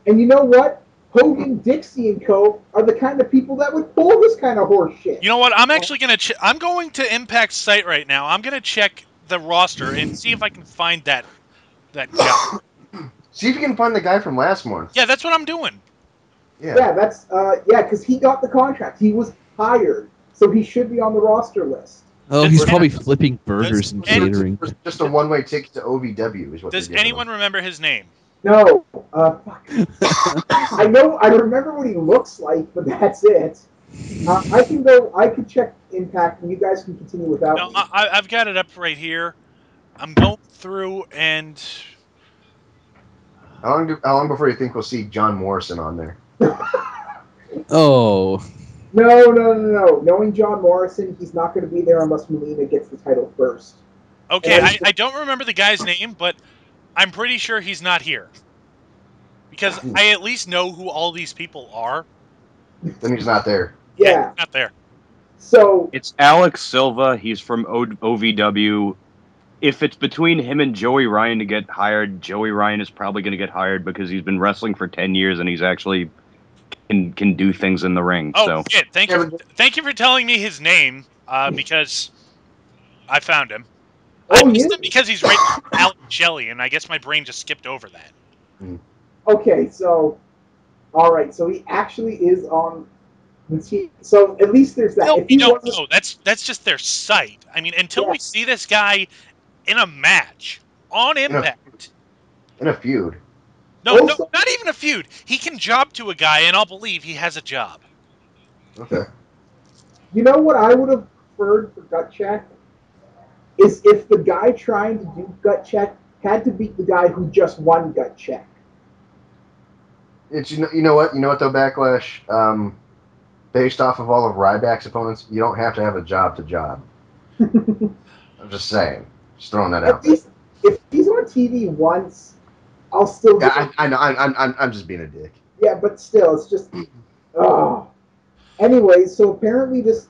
And you know what? Hogan, Dixie, and Co. are the kind of people that would pull this kind of horse shit. You know what? I'm actually gonna. I'm going to Impact's site right now. I'm gonna check the roster and see if I can find that job. See if you can find the guy from last month. Yeah, that's what I'm doing. Yeah, that's because he got the contract. He was hired, so he should be on the roster list. Oh, he's probably flipping burgers and catering. Just a one-way ticket to OVW is what. Does anyone remember his name? No. Fuck. I know. I remember what he looks like, but that's it. I can go. I can check Impact, and you guys can continue without No, me. I've got it up right here. I'm going through and. How long before you think we'll see John Morrison on there? Oh. No. Knowing John Morrison, he's not going to be there unless Melina gets the title first. Okay, I don't remember the guy's name, but I'm pretty sure he's not here. Because I at least know who all these people are. Then he's not there. Yeah. He's not there. So it's Alex Silva. He's from OVW. If it's between him and Joey Ryan to get hired, Joey Ryan is probably going to get hired because he's been wrestling for 10 years and he's actually can do things in the ring. Oh, so. shit. Thank you for telling me his name because I found him. I missed him because he's right next to Alex Shelley, and I guess my brain just skipped over that. Okay, so all right, so he actually is on the team. So at least there's that. No, that's just their site. I mean, until we see this guy in a match on Impact, in a feud. No, not even a feud. He can job to a guy, and I'll believe he has a job. Okay. You know what I would have preferred for Gut Check is if the guy trying to do Gut Check had to beat the guy who just won Gut Check. It's you know what though, Backlash. Based off of all of Ryback's opponents, you don't have to have a job to job. I'm just saying, just throwing that out. Least, if he's on TV once, I'll still. Yeah, I know. I'm just being a dick. Yeah, but still, it's just. Oh. Anyway, so apparently this.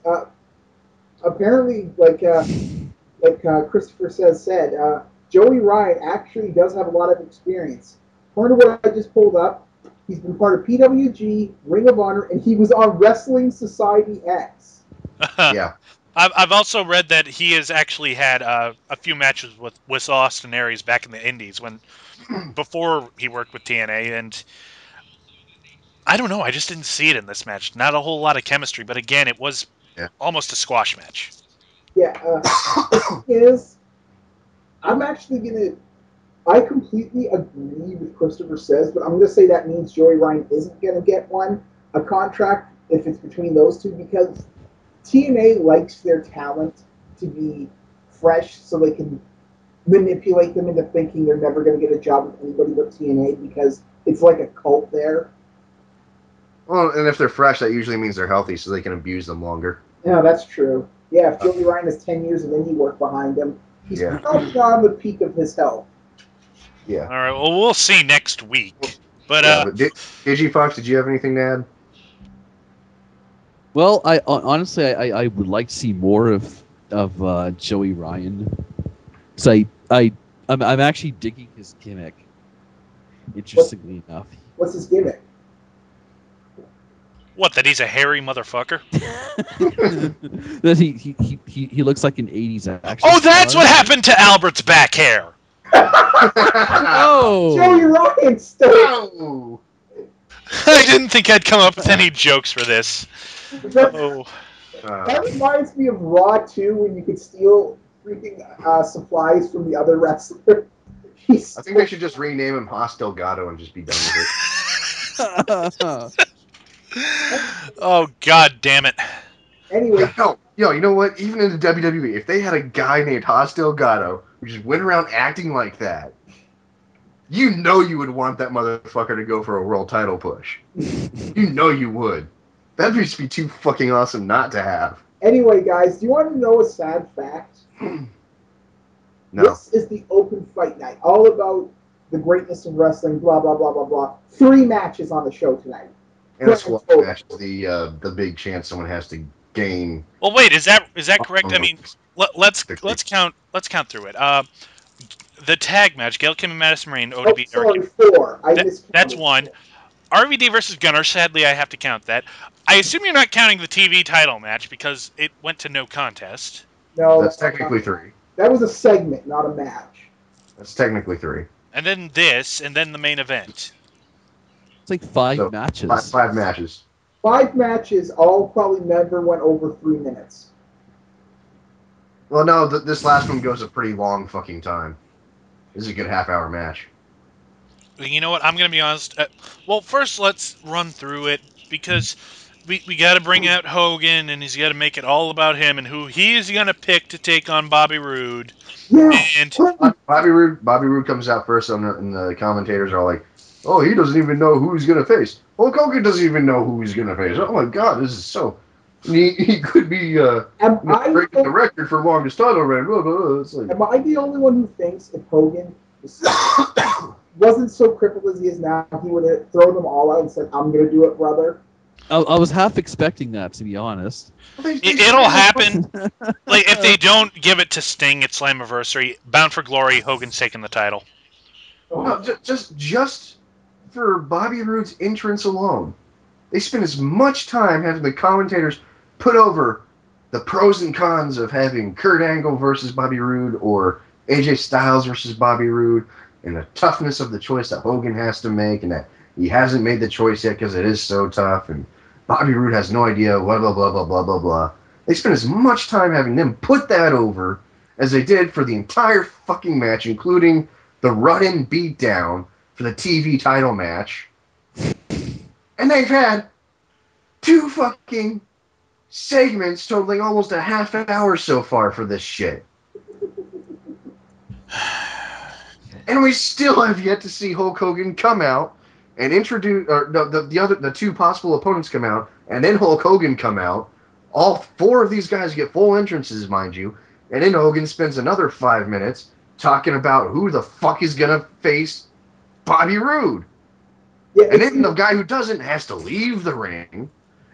Like Christopher said, Joey Ryan actually does have a lot of experience. According to what I just pulled up, he's been part of PWG, Ring of Honor, and he was on Wrestling Society X. Yeah. I've also read that he has actually had a few matches with Austin Aries back in the Indies before he worked with TNA, and I don't know. I just didn't see it in this match. Not a whole lot of chemistry, but again, it was almost a squash match. Yeah, I'm actually gonna. I completely agree with Christopher says, but I'm gonna say that means Joey Ryan isn't gonna get a contract if it's between those two because TNA likes their talent to be fresh, so they can manipulate them into thinking they're never gonna get a job with anybody but TNA because it's like a cult there. Well, and if they're fresh, that usually means they're healthy, so they can abuse them longer. Yeah, that's true. Yeah, if Joey Ryan has 10 years of indie work behind him, he's probably on the peak of his health. Yeah. All right. Well, we'll see next week. But Digifox, did you have anything to add? Well, I honestly I would like to see more of Joey Ryan. So I'm actually digging his gimmick. Interestingly enough. What's his gimmick? What? That he's a hairy motherfucker? That he looks like an 80s action. Oh, that's what happened to Albert's back hair. Oh, Joey Ryan stole. I didn't think I'd come up with any jokes for this. That reminds me of Raw 2 when you could steal freaking supplies from the other wrestler. I think they should just rename him Hostile Gato and just be done with it. Oh, God damn it. Anyway, Yo, you know what? Even in the WWE, if they had a guy named Haas Delgado who just went around acting like that, you know you would want that motherfucker to go for a world title push. You know you would. That'd just be too fucking awesome not to have. anyway, guys, do you want to know a sad fact? No. This is the open fight night, all about the greatness of wrestling, blah, blah, blah, blah, blah. 3 matches on the show tonight. And a squash match is the big chance someone has to gain. Well, wait, is that correct? I mean, let's count through it. The tag match, Gail Kim and Madison Rain, Oh, ODB. sorry, 4. I miscounted. That's one. RVD versus Gunner. Sadly, I have to count that. I assume you're not counting the TV title match because it went to no contest. No, That's technically 3. That was a segment, not a match. That's technically 3. And then this, and then the main event. It's like 5 So, matches. 5 matches. 5 matches, all probably never went over 3 minutes. Well, no, this last one goes a pretty long fucking time. This is a good half-hour match. You know what? I'm going to be honest. Well, first, let's run through it because we got to bring out Hogan, and he's got to make it all about him and who he is going to pick to take on Bobby Roode. Yeah. And Bobby Roode comes out first, and the commentators are like, "Oh, he doesn't even know who he's gonna face. Hulk Hogan doesn't even know who he's gonna face. Oh my God, this is so. He could be breaking the record for longest title reign. Blah, blah, blah. It's like, Am I the only one who thinks if Hogan wasn't so crippled as he is now, he would have thrown them all out and said, "I'm gonna do it, brother"? I was half expecting that, to be honest. it'll happen. Like if they don't give it to Sting at Slammiversary, Bound for Glory, Hogan's taking the title. no, just for Bobby Roode's entrance alone, they spent as much time having the commentators put over the pros and cons of having Kurt Angle versus Bobby Roode or AJ Styles versus Bobby Roode, and the toughness of the choice that Hogan has to make, and that he hasn't made the choice yet because it is so tough, and Bobby Roode has no idea, blah, blah, blah, blah, blah, blah, blah. They spent as much time having them put that over as they did for the entire fucking match, including the run-in beatdown for the TV title match. And they've had 2 fucking segments totaling almost a half an hour so far for this shit. And we still have yet to see Hulk Hogan come out and introduce, or the 2 possible opponents come out, and then Hulk Hogan come out. All 4 of these guys get full entrances, mind you, and then Hogan spends another 5 minutes talking about who the fuck is gonna face Bobby Roode. Yeah, And then the guy who doesn't has to leave the ring,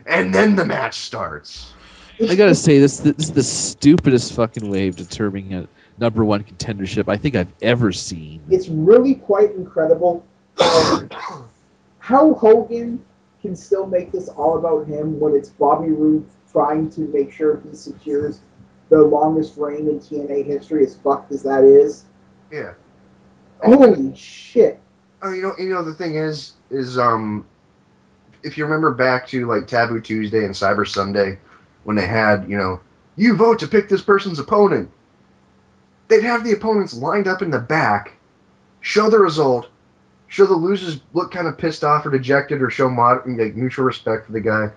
and then the match starts. I gotta say, this is the stupidest fucking way of determining a number 1 contendership I think I've ever seen. It's really quite incredible how Hogan can still make this all about him when it's Bobby Roode trying to make sure he secures the longest reign in TNA history, as fucked as that is. Yeah. Holy shit. Oh, you know the thing is if you remember back to like Taboo Tuesday and Cyber Sunday when they had, you vote to pick this person's opponent, they'd have the opponents lined up in the back, show the result, show the losers look kind of pissed off or dejected, or show mutual respect for the guy,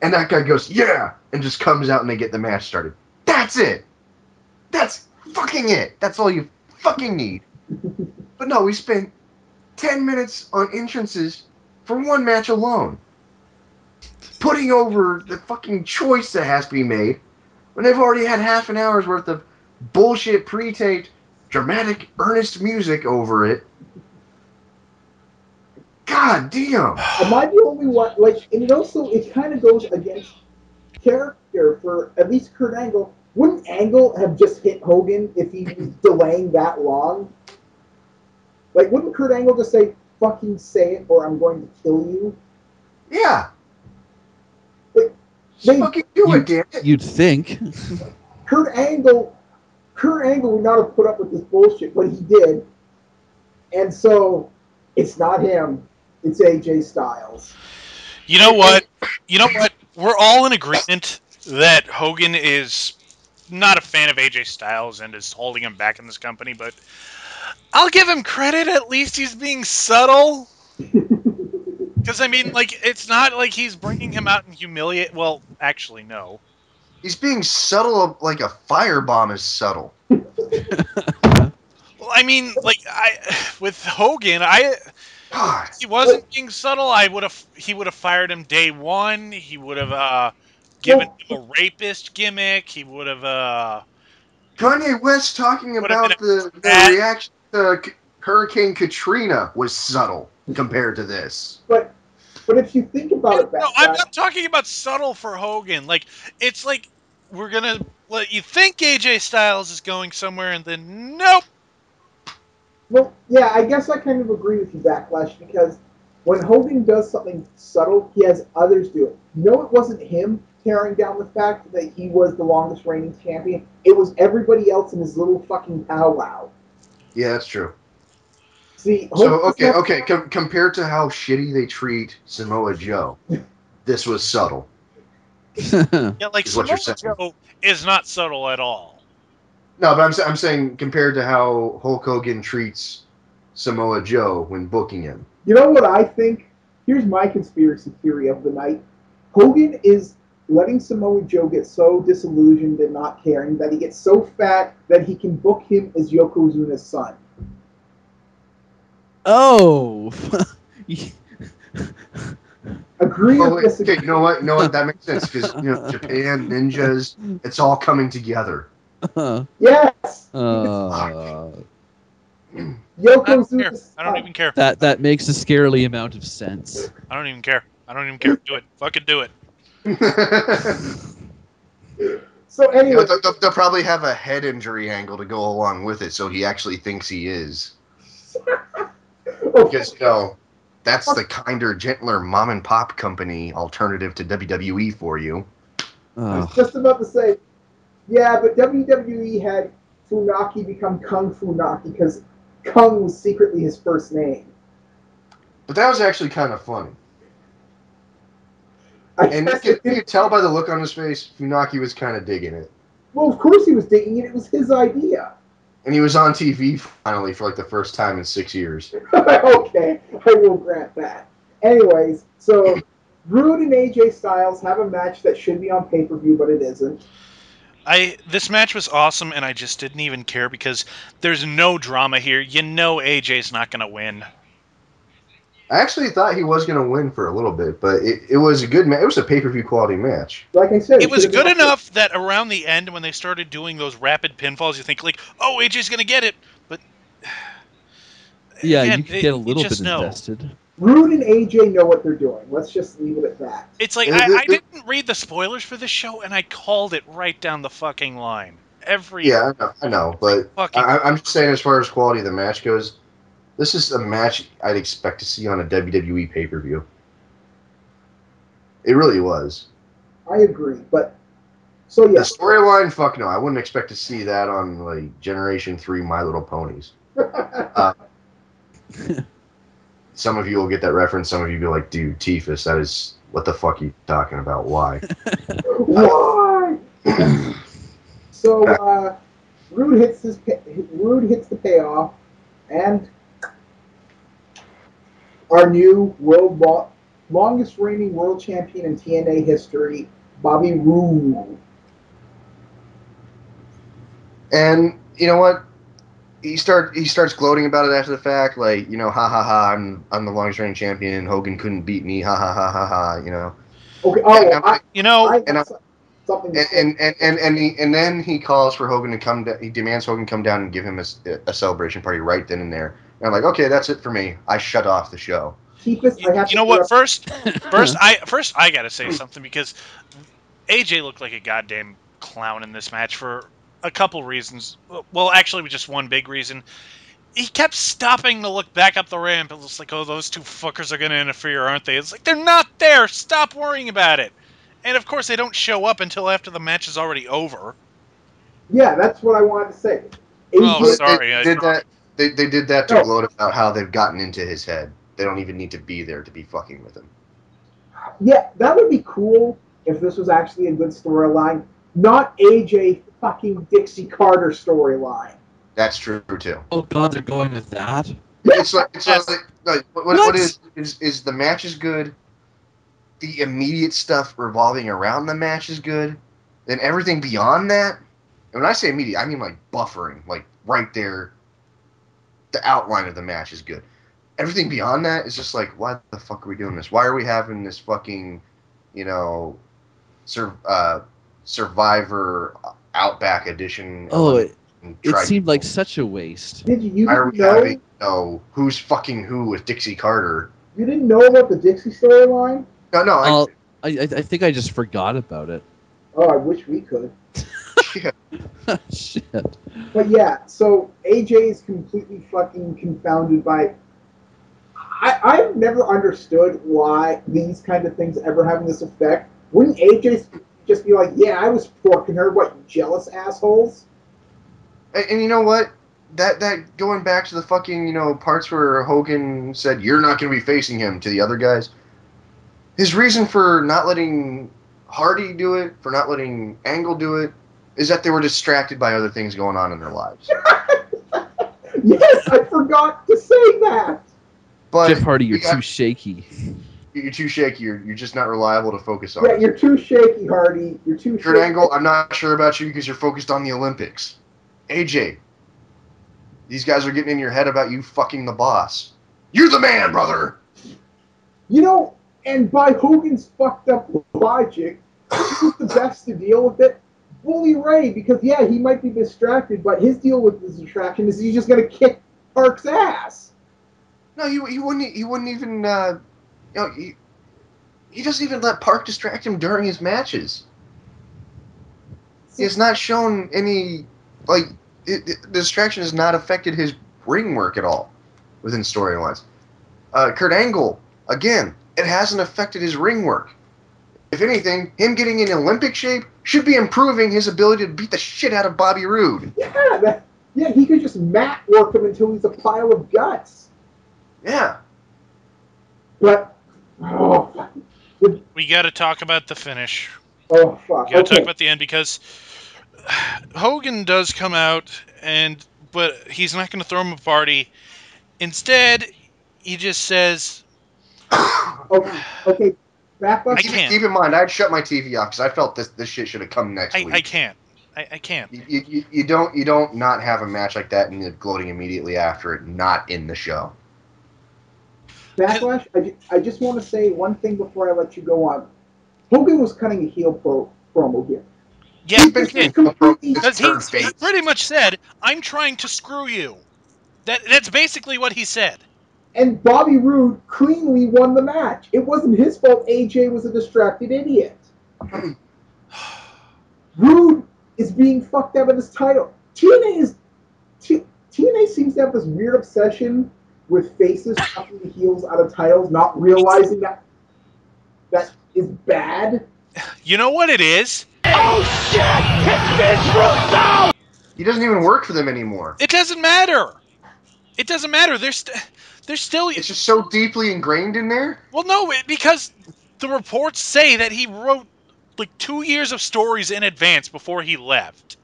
and that guy goes, yeah, and just comes out and they get the match started. That's it. That's fucking it. That's all you fucking need. But no, we spent 10 minutes on entrances for 1 match alone, putting over the fucking choice that has to be made when they've already had half an hour's worth of bullshit pre-taped dramatic earnest music over it. God damn. Am I the only one? Like, and also, it kind of goes against character for at least Kurt Angle. Wouldn't Angle have just hit Hogan if he was delaying that long? Like, wouldn't Kurt Angle just say, "Fucking say it, or I'm going to kill you"? Yeah. They, fucking do it, damn it. You'd think. Kurt Angle would not have put up with this bullshit, but he did. And so, it's not him. It's AJ Styles. You know what? We're all in agreement that Hogan is not a fan of AJ Styles and is holding him back in this company, but I'll give him credit. At least he's being subtle. Because, I mean, like, it's not like he's bringing him out and humiliate. Well, actually, no. He's being subtle, like a firebomb is subtle. Well, I mean, like, with Hogan, God. he wasn't being subtle. He would have fired him day one. He would have given him a rapist gimmick. He would have Kanye West talking would have been about the a reaction to Hurricane Katrina was subtle compared to this. But if you think about it, No, I'm not talking about subtle for Hogan. Like, it's like we're gonna let you think AJ Styles is going somewhere, and then nope. well, yeah, I guess I kind of agree with you, Backlash, because when Hogan does something subtle, he has others do it. No, it wasn't him tearing down the fact that he was the longest reigning champion. It was everybody else in his little fucking powwow. Yeah, that's true. See, So okay. Compared to how shitty they treat Samoa Joe, this was subtle. Yeah, like Is what you're Samoa saying. Joe is not subtle at all. No, but I'm saying compared to how Hulk Hogan treats Samoa Joe when booking him. You know what I think? Here's my conspiracy theory of the night. Hogan is letting Samoa Joe get so disillusioned and not caring that he gets so fat that he can book him as Yokozuna's son. Oh. Agree or disagree? Okay, you know what? That makes sense because Japan ninjas, it's all coming together. Yes. Yokozuna's I don't even care. That makes a scarily amount of sense. I don't even care. Do it. Fucking do it. So anyway, they'll probably have a head injury angle to go along with it, so he actually thinks he is. Because that's the kinder, gentler mom and pop company alternative to WWE for you. I was just about to say, yeah, but WWE had Funaki become Kung Funaki because Kung was secretly his first name. But that was actually kind of funny. And you could tell by the look on his face, Funaki was kind of digging it. Well, of course he was digging it. It was his idea. And he was on TV finally for like the first time in 6 years. Okay, I will grant that. Anyways, so Rude and AJ Styles have a match that should be on pay-per-view, but it isn't. This match was awesome, and I just didn't even care because there's no drama here. You know AJ's not going to win. I actually thought he was going to win for a little bit, but it was a good match. It was a pay-per-view quality match. Like I said, it was good enough that around the end, when they started doing those rapid pinfalls, you think like, "Oh, AJ's going to get it," but yeah, again, you could get a little bit invested. Rude and AJ know what they're doing. Let's just leave it at that. It's like I didn't read the spoilers for this show, and I called it right down the fucking line. Yeah, I know, but I'm just saying, as far as quality of the match goes, this is a match I'd expect to see on a WWE pay-per-view. It really was. I agree, but so yeah. The storyline, fuck no, I wouldn't expect to see that on like Generation 3 My Little Ponies. Some of you will get that reference. Some of you will be like, dude, Tifa, that is, what the fuck are you talking about? Why? Why? So Rude hits the payoff, and our new longest reigning world champion in TNA history, Bobby Roode. And you know what? He starts gloating about it after the fact, like, ha ha ha, I'm the longest reigning champion, and Hogan couldn't beat me, ha ha ha ha ha, Okay, and then he calls for Hogan to come down. He demands Hogan come down and give him a celebration party right then and there. And I'm like, okay, that's it for me. I shut off the show. You know what? First, I gotta say something, because AJ looked like a goddamn clown in this match for a couple reasons. Well, actually, just one big reason. He kept stopping to look back up the ramp. It was like, oh, those two fuckers are gonna interfere, aren't they? It's like, they're not there. Stop worrying about it. And of course, they don't show up until after the match is already over. Yeah, that's what I wanted to say. Sorry. They did that to gloat about how they've gotten into his head. They don't even need to be there to be fucking with him. Yeah, that would be cool if this was actually a good storyline. Not AJ fucking Dixie Carter storyline. That's true too. Oh god, they're going with that? It's like Yes. what is the match is good. The immediate stuff revolving around the match is good. Then everything beyond that, and when I say immediate, I mean like buffering, like right there. The outline of the match is good. Everything beyond that is just like, why the fuck are we doing this? Why are we having this fucking, you know, Survivor Outback edition? Oh, it Tri- seemed like such a waste. Did you Why are we know? having who's fucking who with Dixie Carter? You didn't know about the Dixie storyline? No. I think I just forgot about it. Oh, I wish we could. Yeah. Shit. But yeah, so AJ is completely fucking confounded by. I've never understood why these kind of things ever having this effect. Wouldn't AJ just be like, "Yeah, I was porking her"? What, you jealous assholes? And you know what? That going back to the fucking parts where Hogan said you're not going to be facing him to the other guys. His reason for not letting Hardy do it, for not letting Angle do it, is that they were distracted by other things going on in their lives. Yes, I forgot to say that. But Jeff Hardy, you're too shaky. You're too shaky. You're just not reliable to focus on. Yeah, you're too shaky, Hardy. You're too Kurt shaky. Angle, I'm not sure about you because you're focused on the Olympics. AJ, these guys are getting in your head about you fucking the boss. You're the man, brother! You know, and by Hogan's fucked up logic, who's the best to deal with it? Bully Ray, because yeah, he might be distracted, but his deal with this distraction is he's just gonna kick Park's ass. No, he wouldn't. He wouldn't even. He doesn't even let Park distract him during his matches. He has not shown any the distraction has not affected his ring work at all within storylines. Kurt Angle, again, it hasn't affected his ring work. If anything, him getting in Olympic shape should be improving his ability to beat the shit out of Bobby Roode. Yeah, he could just mat work him until he's a pile of guts. Yeah. But, We got to talk about the finish. oh, fuck. We got to talk about the end because Hogan does come out, but he's not going to throw him a party. Instead, he just says, Okay, back up. I can't. Keep in mind, I'd shut my TV off because I felt this shit should have come next week. I can't. I can't. You don't not have a match like that and you're gloating immediately after it, not in the show. Backlash, I just want to say one thing before I let you go on. Hogan was cutting a heel promo here. Yeah, Because he pretty much said, I'm trying to screw you. That's basically what he said. And Bobby Roode cleanly won the match. It wasn't his fault AJ was a distracted idiot. Roode is being fucked out of his title. TNA seems to have this weird obsession with faces fucking the heels out of titles, not realizing that is bad. You know what it is? Oh shit! It's Vince Russo! He doesn't even work for them anymore. It doesn't matter. It doesn't matter. They're still. It's just so deeply ingrained in there. Well, no, because the reports say that he wrote like 2 years of stories in advance before he left.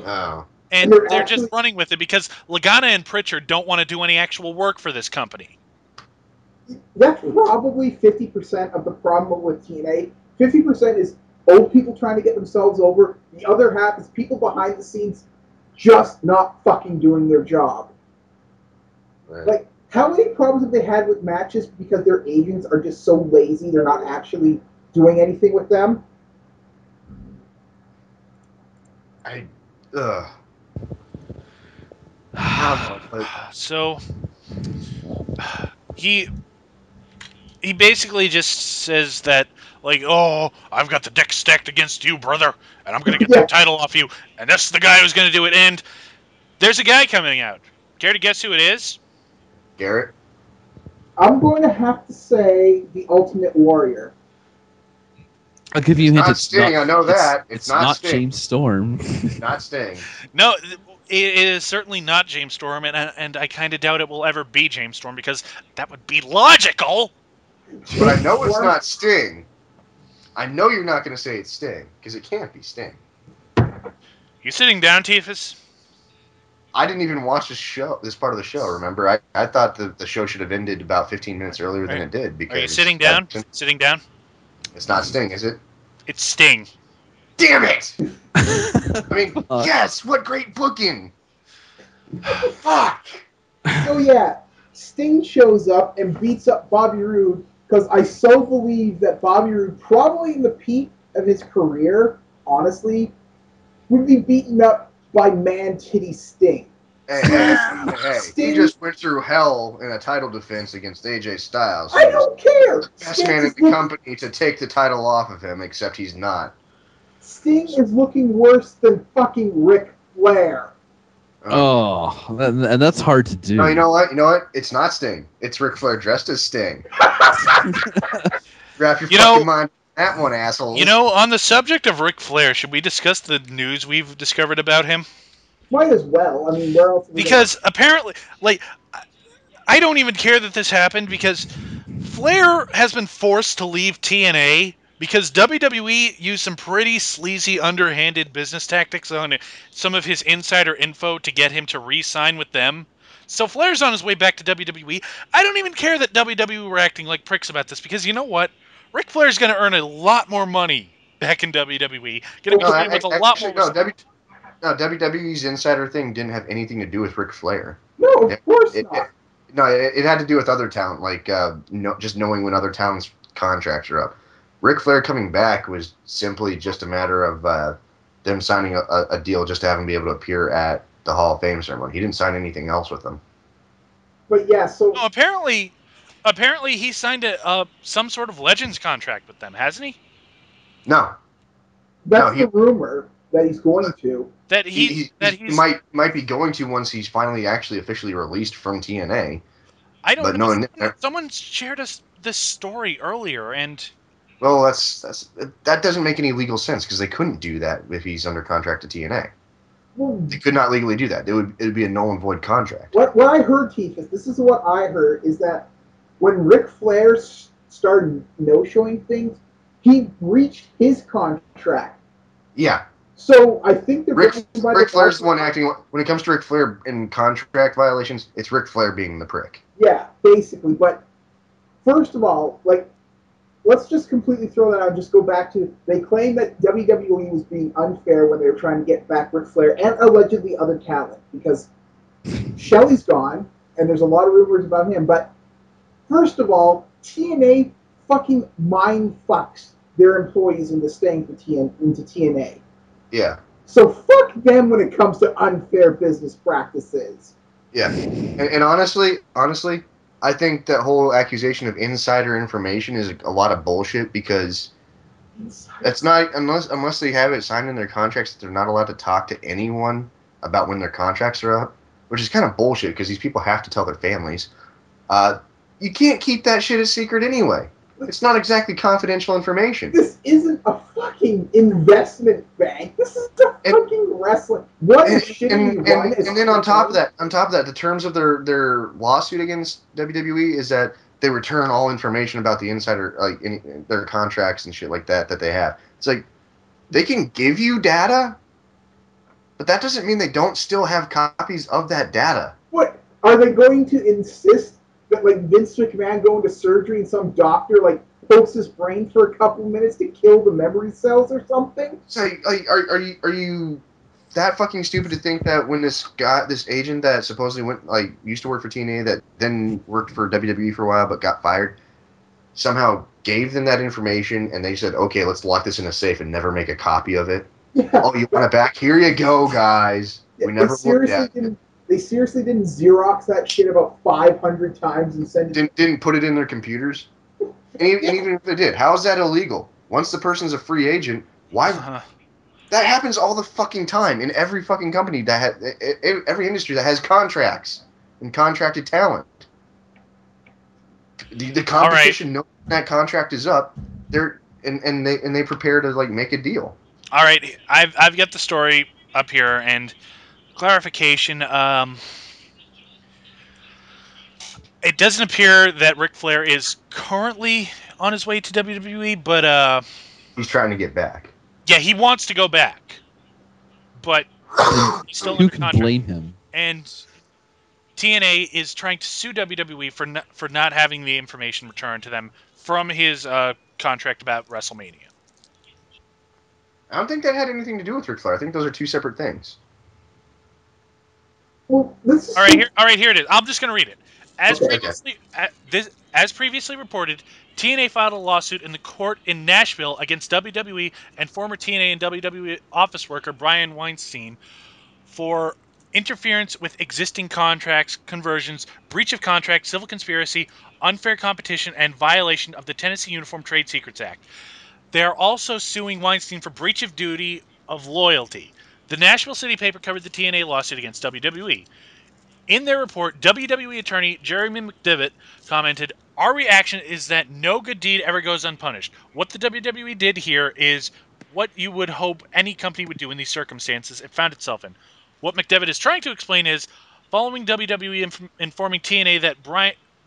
Oh. And they're just running with it because Lagana and Pritchard don't want to do any actual work for this company. That's probably 50% of the problem with TNA. 50% is old people trying to get themselves over. The other half is people behind the scenes just not fucking doing their job. Right. Like, how many problems have they had with matches because their agents are just so lazy they're not actually doing anything with them? So he basically just says that, like, oh, I've got the deck stacked against you, brother, and I'm going to get the title off you, and this is the guy who's going to do it. And there's a guy coming out. Care to guess who it is? Garrett? I'm going to have to say the Ultimate Warrior. I'll give you a hint. Not Sting, I know that. It's not Sting. James Storm. Not Sting. No, it is certainly not James Storm, and I kind of doubt it will ever be James Storm because that would be logical. But I know it's not Sting. I know you're not going to say it's Sting because it can't be Sting. You sitting down, Tiefus? I didn't even watch this part of the show. Remember, I thought the show should have ended about 15 minutes earlier than it did because Are you sitting down? Sitting down. It's not Sting, is it? It's Sting. Damn it! I mean, yes. What great booking! Fuck. So yeah, Sting shows up and beats up Bobby Roode because I so believe that Bobby Roode, probably in the peak of his career, honestly, would be beaten up by Man Titty Sting. Hey, Sting, he just went through hell in a title defense against AJ Styles. I don't care. Best man in the company to take the title off of him, except he's not. Sting is looking worse than fucking Ric Flair. And that's hard to do. No, you know what? It's not Sting. It's Ric Flair dressed as Sting. Wrap your fucking mind on that one, asshole. You know, on the subject of Ric Flair, should we discuss the news we've discovered about him? Might as well. I mean, where else? Because apparently, like, I don't even care that this happened because Flair has been forced to leave TNA because WWE used some pretty sleazy, underhanded business tactics on some of his insider info to get him to re-sign with them. So Flair's on his way back to WWE. I don't even care that WWE were acting like pricks about this because you know what? Ric Flair's going to earn a lot more money back in WWE. Going to be playing with a lot more respect. No, WWE's insider thing didn't have anything to do with Ric Flair. No, of course not. It had to do with other talent, like just knowing when other talent's contracts are up. Ric Flair coming back was simply just a matter of them signing a deal just to have him be able to appear at the Hall of Fame ceremony. He didn't sign anything else with them. But yeah, so no, apparently he signed some sort of Legends contract with them, hasn't he? No, that's the rumor that he's going to. That he might be going to once he's finally actually officially released from TNA. I don't know. Someone shared us this story earlier, and well, that doesn't make any legal sense because they couldn't do that if he's under contract to TNA. Well, they could not legally do that. It would be a null and void contract. What I heard, Keith, this is what I heard, is that when Ric Flair started no-showing things, he breached his contract. Yeah. So I think that Ric Flair's the one acting. When it comes to Ric Flair in contract violations, it's Ric Flair being the prick. Yeah, basically. But first of all, let's just completely throw that out and just go back to, they claim that WWE was being unfair when they were trying to get back Ric Flair and allegedly other talent because Shelley's gone and there's a lot of rumors about him. But first of all, TNA fucking mind fucks their employees into staying into TNA. Yeah. So fuck them when it comes to unfair business practices. Yeah. And honestly, I think that whole accusation of insider information is a lot of bullshit because it's not unless they have it signed in their contracts that they're not allowed to talk to anyone about when their contracts are up, which is kind of bullshit because these people have to tell their families. You can't keep that shit a secret anyway. It's not exactly confidential information. This isn't a fucking investment bank. This is a fucking wrestling. What is shitty run? And then on top of that, the terms of their lawsuit against WWE is that they return all information about the insider, like their contracts and shit like that they have. It's like they can give you data, but that doesn't mean they don't still have copies of that data. What are they going to insist? That Vince McMahon going to surgery and some doctor pokes his brain for a couple minutes to kill the memory cells or something? So are you that fucking stupid to think that when this agent that supposedly used to work for TNA that then worked for WWE for a while but got fired somehow gave them that information and they said, okay, let's lock this in a safe and never make a copy of it? Yeah. Oh, you want it back? Here you go, guys. We never looked at it. They seriously didn't Xerox that shit about 500 times and send it. Didn't put it in their computers? and even if they did, how is that illegal? Once the person's a free agent, why? That happens all the fucking time in every fucking company every industry that has contracts and contracted talent. The competition knows that contract is up. They prepare to make a deal. All right, I've got the story up here and. Clarification, it doesn't appear that Ric Flair is currently on his way to WWE, but he's trying to get back. Yeah, he wants to go back, but he's still who can blame him? and TNA is trying to sue WWE for not having the information returned to them from his contract about WrestleMania. I don't think that had anything to do with Ric Flair. I think those are two separate things. Well, this is All right, here it is. I'm just going to read it. Okay. As previously reported, TNA filed a lawsuit in the court in Nashville against WWE and former TNA and WWE office worker Brian Weinstein for interference with existing contracts, conversions, breach of contract, civil conspiracy, unfair competition, and violation of the Tennessee Uniform Trade Secrets Act. They are also suing Weinstein for breach of duty of loyalty. The Nashville City paper covered the TNA lawsuit against WWE. In their report, WWE attorney Jeremy McDevitt commented, "Our reaction is that no good deed ever goes unpunished. What the WWE did here is what you would hope any company would do in these circumstances it found itself in." What McDevitt is trying to explain is, following WWE informing TNA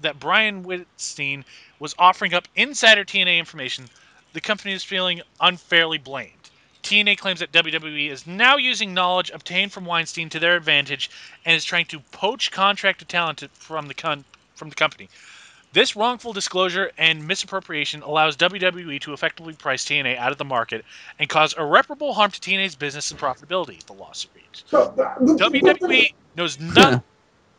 that Brian Whitstein was offering up insider TNA information, the company is feeling unfairly blamed. TNA claims that WWE is now using knowledge obtained from Weinstein to their advantage and is trying to poach contracted talent from the company. This wrongful disclosure and misappropriation allows WWE to effectively price TNA out of the market and cause irreparable harm to TNA's business and profitability, the lawsuit reads. WWE knows none.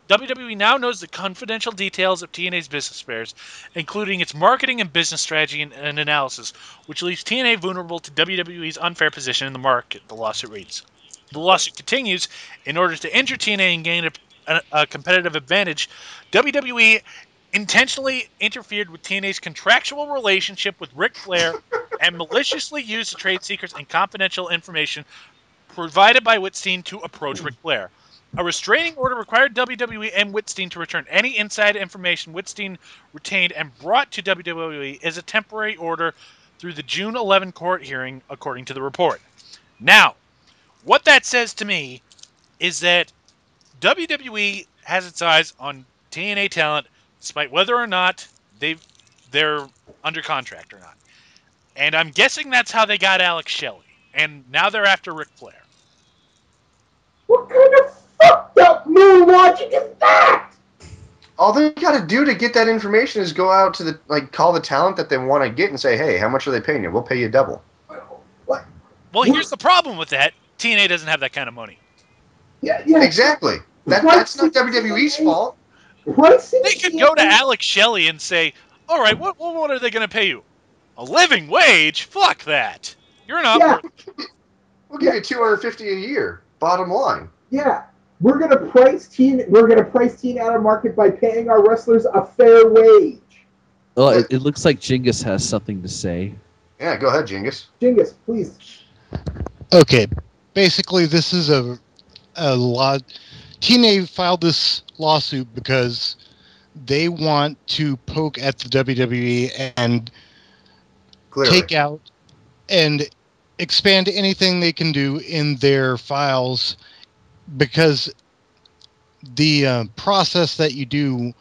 WWE now knows the confidential details of TNA's business affairs, including its marketing and business strategy and analysis, which leaves TNA vulnerable to WWE's unfair position in the market, the lawsuit reads. The lawsuit continues, in order to injure TNA and gain a competitive advantage, WWE intentionally interfered with TNA's contractual relationship with Ric Flair and maliciously used the trade secrets and confidential information provided by Whitstein to approach Ric Flair. A restraining order required WWE and Whitstein to return any inside information Whitstein retained and brought to WWE as a temporary order through the June 11 court hearing, according to the report. Now, what that says to me is that WWE has its eyes on TNA talent, despite whether or not they're under contract or not. And I'm guessing that's how they got Alex Shelley. And now they're after Ric Flair. What kind of fucked up new logic is that? All they got to do to get that information is go out to call the talent that they want to get and say, hey, how much are they paying you? We'll pay you double. What? Well, here's the problem with that. TNA doesn't have that kind of money. Yeah. Exactly. That's not WWE's fault. They could go to Alex Shelley and say, all right, what are they going to pay you? A living wage? Fuck that. You're not worth it. We'll give you $250 a year. Bottom line. Yeah. We're gonna price TNA out of market by paying our wrestlers a fair wage. Well, it looks like Genghis has something to say. Yeah, go ahead, Genghis. Genghis, please. Okay, basically this is a lot. TNA filed this lawsuit because they want to poke at the WWE and take out and expand anything they can do in their files, because the process that you do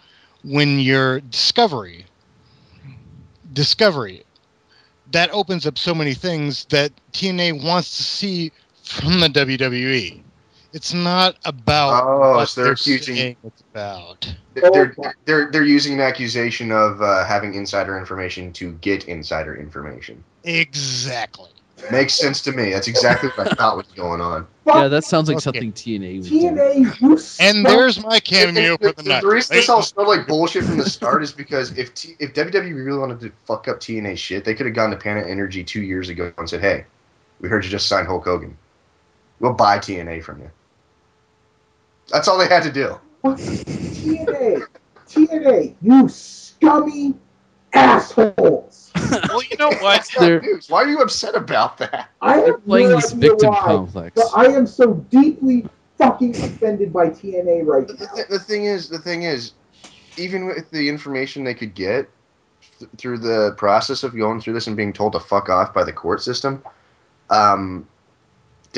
when you're discovery, that opens up so many things that TNA wants to see from the WWE. It's not about what so they're accusing. Saying it's about. They're using an accusation of having insider information to get insider information. Exactly. Makes sense to me. That's exactly what I thought was going on. Yeah, that sounds like something TNA would do. And there's my cameo for the night. The reason this all smelled like bullshit from the start is because if WWE really wanted to fuck up TNA shit, they could have gone to Planet Energy 2 years ago and said, hey, we heard you just signed Hulk Hogan. We'll buy TNA from you. That's all they had to do. TNA, you scummy assholes. Well, you know what? Why are you upset about that? I have playing no this idea victim why, complex. but I am so deeply fucking offended by TNA right now. The thing is, even with the information they could get through the process of going through this and being told to fuck off by the court system, they're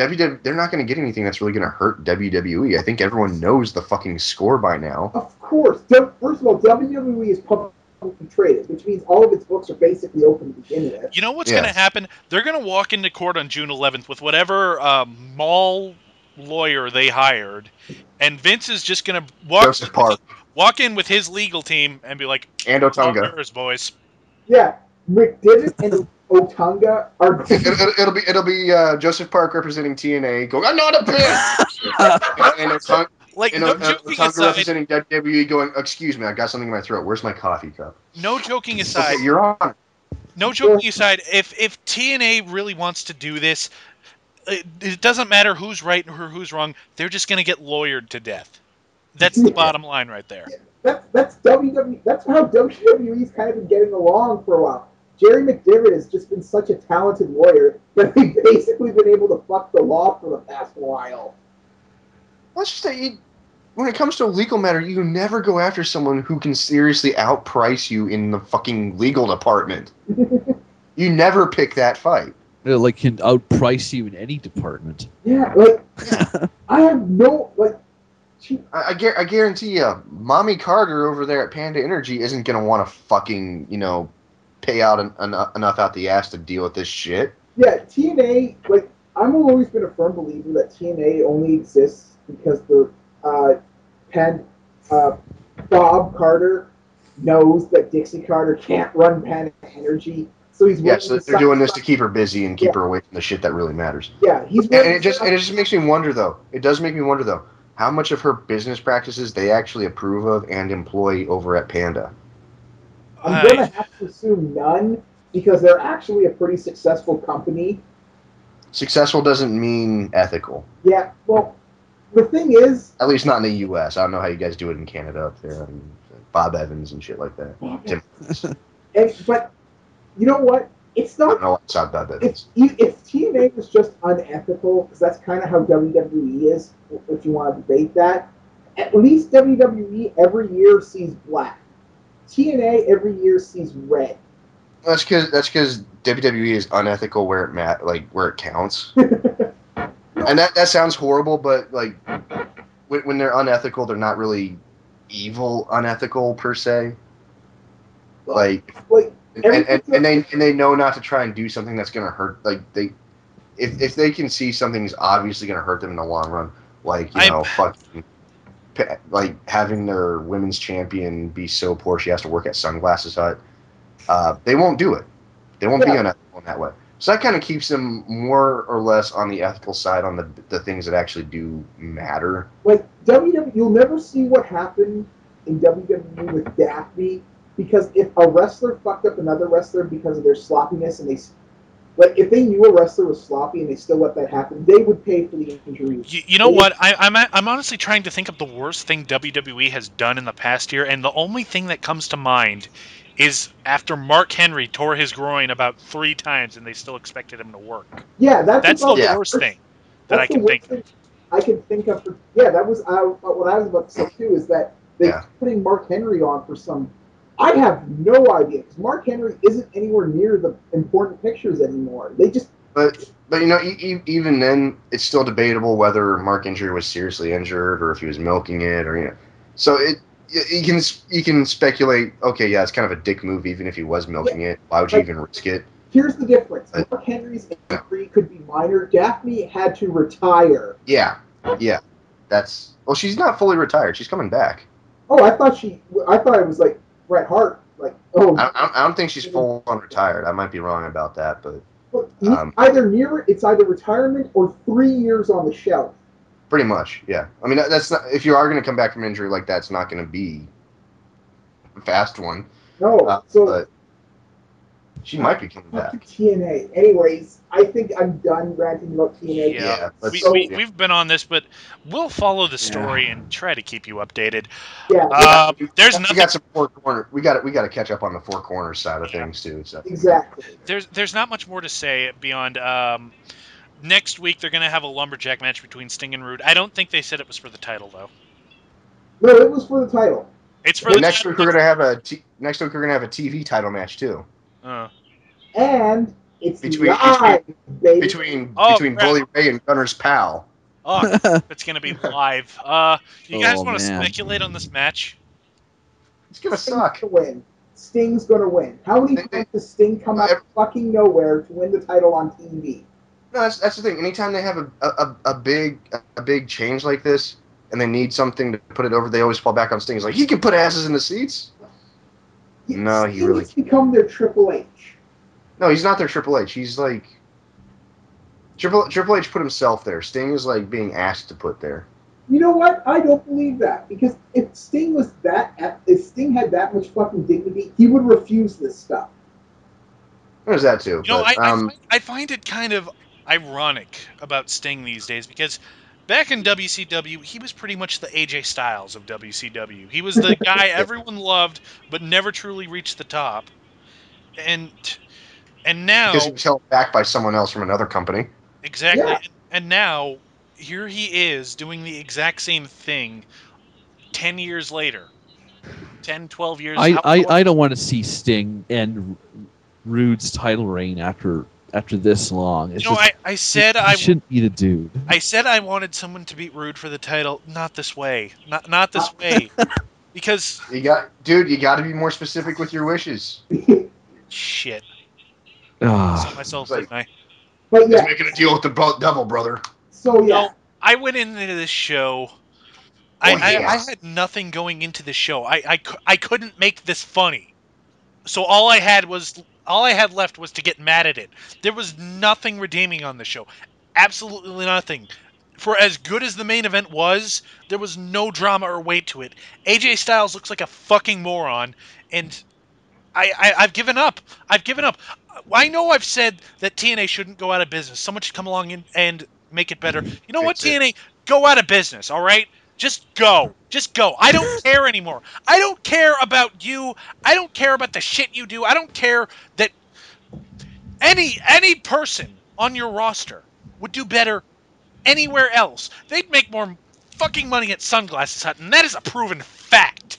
not going to get anything that's really going to hurt WWE. I think everyone knows the fucking score by now. Of course. First of all, WWE is publicly traded, which means all of its books are basically open to begin with. You know what's going to happen? They're going to walk into court on June 11th with whatever mall lawyer they hired, and Vince is just gonna Joseph Park walk in with his legal team and be like, and "All Otunga. yours, boys." Yeah, McDivitt and Otunga are. It'll be Joseph Park representing TNA going, I'm not a bitch! and Otunga, Like, and no joking Otunga aside, representing WWE going, excuse me, I got something in my throat. Where's my coffee cup? no joking aside, Okay, you're on. no joking aside, if TNA really wants to do this, it doesn't matter who's right or who's wrong. They're just gonna get lawyered to death. That's the bottom line right there. That's WWE. That's how WWE's kind of been getting along for a while. Jerry McDivitt has just been such a talented lawyer that they've basically been able to fuck the law for the past while. Let's just say, when it comes to a legal matter, you never go after someone who can seriously outprice you in the fucking legal department. You never pick that fight. Like, can outprice you in any department. Yeah, like I have no like. I guarantee you, Mommy Carter over there at Panda Energy isn't going to want to fucking, pay out enough out the ass to deal with this shit. Yeah, TNA, like, I've always been a firm believer that TNA only exists because the Bob Carter knows that Dixie Carter can't run Panda Energy, so he's willing so to they're doing this to keep her busy and keep her away from the shit that really matters. Yeah, he's and it just makes me wonder, though. It does make me wonder, though, how much of her business practices they actually approve of and employ over at Panda. I'm going to have to assume none, because they're actually a pretty successful company. Successful doesn't mean ethical. Yeah, well, the thing is... At least not in the U.S. I don't know how you guys do it in Canada up there. I mean, Bob Evans and shit like that. But, you know what? It's not... I don't know what's out Bob Evans. If TNA was just unethical, because that's kind of how WWE is, if you want to debate that, at least WWE every year sees black. TNA every year sees red. That's because WWE is unethical where it counts. And that sounds horrible, but like when they're unethical, they're not really evil unethical per se. And they know not to try and do something that's gonna hurt. If they can see something's obviously gonna hurt them in the long run, having their women's champion be so poor she has to work at Sunglasses Hut, they won't do it. They won't be unethical in that way. So that kind of keeps them more or less on the ethical side on the things that actually do matter. Like WWE, you'll never see what happened in WWE with Daphne, because if a wrestler fucked up another wrestler because of their sloppiness, and if they knew a wrestler was sloppy and they still let that happen, they would pay for the injury. You know what? I'm honestly trying to think of the worst thing WWE has done in the past year, and the only thing that comes to mind is after Mark Henry tore his groin about 3 times and they still expected him to work. Yeah, that's the worst thing that I can think of. I can think of. That was what I was about to say too. Is that they're putting Mark Henry on for some. I have no idea, because Mark Henry isn't anywhere near the important pictures anymore. They just. But even then, it's still debatable whether Mark Henry was seriously injured or if he was milking it, So you can speculate. Okay, yeah, it's kind of a dick move, even if he was milking it. Why would you even risk it? Here's the difference. Mark Henry's injury could be minor. Daphne had to retire. Yeah. She's not fully retired. She's coming back. Oh, I thought it was like Bret Hart. I don't think she's full on retired. I might be wrong about that, but it's either retirement or 3 years on the shelf. Pretty much, yeah. I mean, that's not, if you are going to come back from injury like that, it's not going to be a fast one. No, but she might be coming back. TNA. Anyways, I think I'm done ranting about TNA. Yeah, we've been on this, but we'll follow the story and try to keep you updated. Yeah. There's nothing. We got some four corner. We got to catch up on the four corners side of things too. So. Exactly. There's not much more to say beyond. Next week they're going to have a lumberjack match between Sting and Rude. I don't think they said it was for the title though. No, it was for the title. It's for the next week. We're going to have a TV title match too. And it's between Bully Ray and Gunner's pal. Oh, it's going to be live. You guys want to speculate on this match? It's going to suck. Sting's going to win. How many times does Sting come out of fucking nowhere to win the title on TV? No, that's the thing. Anytime they have a big change like this, and they need something to put it over, they always fall back on Sting. He's like, he can put asses in the seats. No, he really Sting's become their Triple H. No, he's not their Triple H. He's like Triple H put himself there. Sting is like being asked to put there. You know what? I don't believe that, because if Sting had that much fucking dignity, he would refuse this stuff. There's that too. You know, But, I find it kind of ironic about Sting these days, because back in WCW, he was pretty much the AJ Styles of WCW. He was the guy everyone loved, but never truly reached the top. And now, because he was held back by someone else from another company. exactly, Yeah. and now here he is doing the exact same thing 10 years later. 10, 12 years. I don't want to see Sting and Rude's title reign after this long. It's I said he shouldn't be the dude. I said I wanted someone to beat Rude for the title. Not this way. Not this way. Because You got to be more specific with your wishes. shit. Ah. Saw myself, It's like- didn't I? But He's yeah, making a deal with the devil, brother. so yeah. No, I went into this show. I had nothing going into the show. I couldn't make this funny. So all I had left was to get mad at it. There was nothing redeeming on the show. Absolutely nothing. For as good as the main event was, there was no drama or weight to it. AJ Styles looks like a fucking moron, and I've given up. I've given up. I know I've said that TNA shouldn't go out of business. Someone should come along and make it better. You know what, Fix it. TNA? Go out of business, all right? Just go. Just go. I don't care anymore. I don't care about you. I don't care about the shit you do. I don't care that any person on your roster would do better anywhere else. They'd make more fucking money at Sunglasses Hut, and that is a proven fact.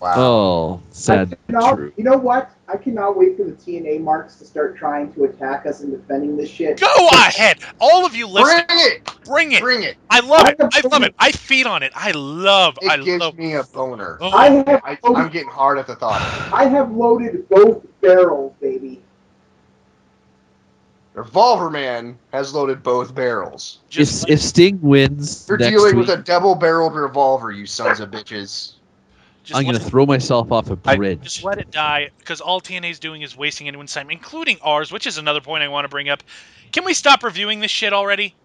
Wow. Oh, sad but true. You know what? I cannot wait for the TNA marks to start trying to attack us and defending this shit. Go ahead, all of you listening. Bring it. Bring it. I love it. I love it. I feed on it. I love. It gives me a boner. Oh. I'm getting hard at the thought of it. I have loaded both barrels, baby. Revolver Man has loaded both barrels. If Sting wins, You're next dealing week, with a double-barreled revolver, you sons of bitches. I'm going to throw myself off a bridge. Just let it die, because all TNA's doing is wasting anyone's time, including ours, which is another point I want to bring up. Can we stop reviewing this shit already?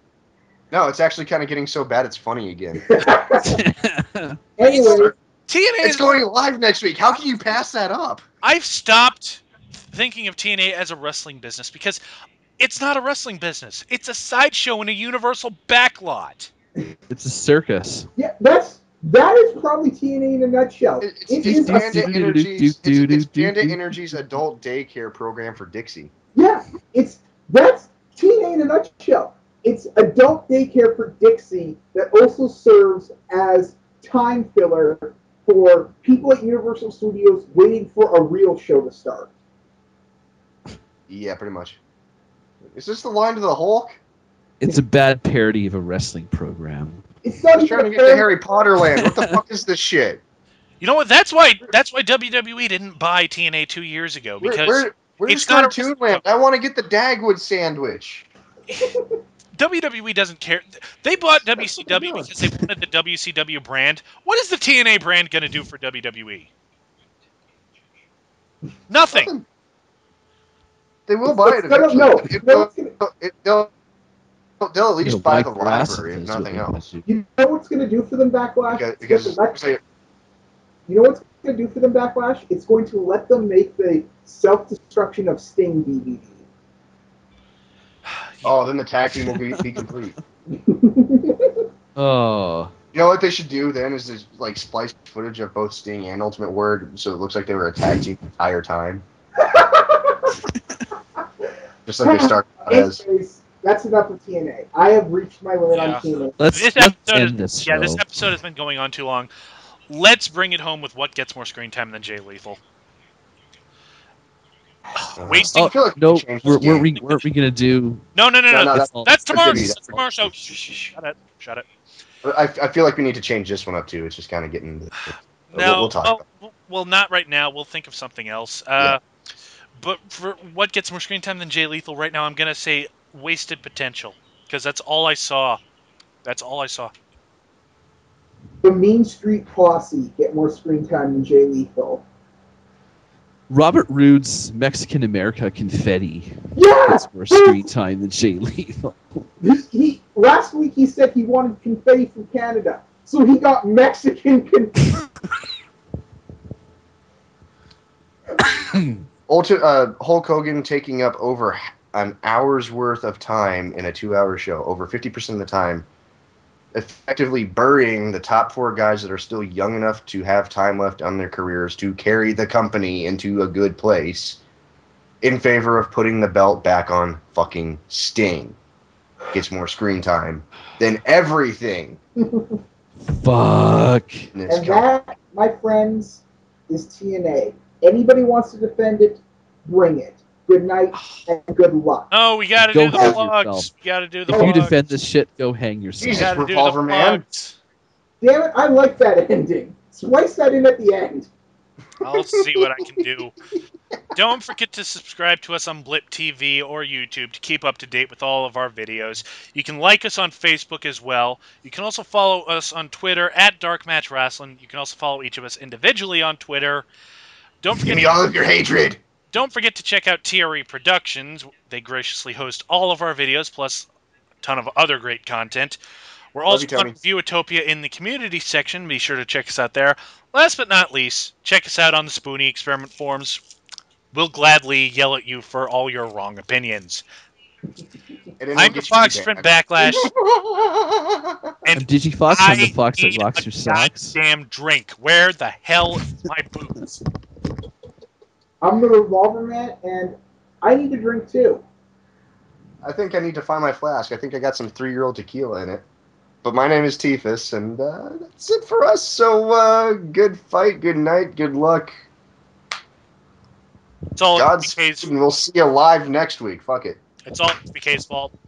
No, it's actually kind of getting so bad it's funny again. Anyway, TNA It's going live next week. How can you pass that up? I've stopped thinking of TNA as a wrestling business, because it's not a wrestling business. It's a sideshow in a Universal backlot. It's a circus. yeah, that is probably TNA in a nutshell. It's Panda Energy's adult daycare program for Dixie. Yeah, that's TNA in a nutshell. It's adult daycare for Dixie that also serves as time filler for people at Universal Studios waiting for a real show to start. Yeah, pretty much. Is this the line to the Hulk? It's a bad parody of a wrestling program. It's I not was even trying to a get to fair- Harry Potter land. What the fuck is this shit? You know what? That's why WWE didn't buy TNA 2 years ago, because Where's it's not a Cartoon Land? I want to get the Dagwood sandwich. WWE doesn't care. They bought WCW because they wanted the WCW brand. What is the TNA brand going to do for WWE? Nothing. They will buy it No, eventually. no. They'll at least It'll buy buy the glasses, library, if is what nothing they else. do. You know what's going to do for them Backlash? Because You know what's going to do for them Backlash? It's going to let them make the Self-Destruction of Sting DVD. oh, then the tag team will be complete. Oh. You know what they should do then is just like splice footage of both Sting and Ultimate Word, so it looks like they were a tag team the entire time, just like they started as. Anyways, that's enough of TNA. I have reached my limit Yeah. on TNA. Let's end this show. Yeah, this episode has been going on too long. Let's bring it home with what gets more screen time than Jay Lethal. Wasting. Oh, I feel like no, we changed this weren't we game. going to do... No. that's tomorrow's. Jimmy. That's tomorrow's show. Shut it. I feel like we need to change this one up too. It's just kind of getting. No, we'll talk. well, not right now. We'll think of something else. Yeah. But for what gets more screen time than Jay Lethal right now, I'm gonna say wasted potential, because that's all I saw. That's all I saw. The Mean Street Posse get more screen time than Jay Lethal. Robert Roode's Mexican America confetti Yeah! gets more screen time than Jay Lethal. Last week he said he wanted confetti from Canada, so he got Mexican confetti. Hulk Hogan taking up over an hour's worth of time in a 2-hour show, over 50% of the time, effectively burying the top 4 guys that are still young enough to have time left on their careers to carry the company into a good place, in favor of putting the belt back on fucking Sting. Gets more screen time than everything. Fuck. And that, my friends, is TNA. Anybody wants to defend it, bring it. Good night and good luck. Oh, we gotta Go do the hang plugs. yourself. We gotta do the If plugs. you defend this shit, go hang yourself. Jesus, Gotta do the Revolver Man. plugs. Damn it, I like that ending. Splice that in at the end. I'll see what I can do. Don't forget to subscribe to us on Blip TV or YouTube to keep up to date with all of our videos. You can like us on Facebook as well. You can also follow us on Twitter at DarkMatch Wrestling. You can also follow each of us individually on Twitter. Don't Give forget me all of your hatred. Don't forget to check out TRE Productions. They graciously host all of our videos, plus a ton of other great content. We're also you, on Tony. Viewtopia in the community section. Be sure to check us out there. Last but not least, check us out on the Spoonie Experiment forums. We'll gladly yell at you for all your wrong opinions. And then I'm we'll your get Fox you from banned. Backlash, I'm and DigiFox. I'm the I fox that need rocks your socks. goddamn drink. Where the hell is my boots? I'm the Revolver Man, and I need a drink too. I think I need to find my flask. I think I got some 3-year-old tequila in it. But my name is Tifus, and that's it for us. So, good fight, good night, good luck. It's all Godspeed, BK's. and we'll see you live next week. Fuck it. It's all BK's fault.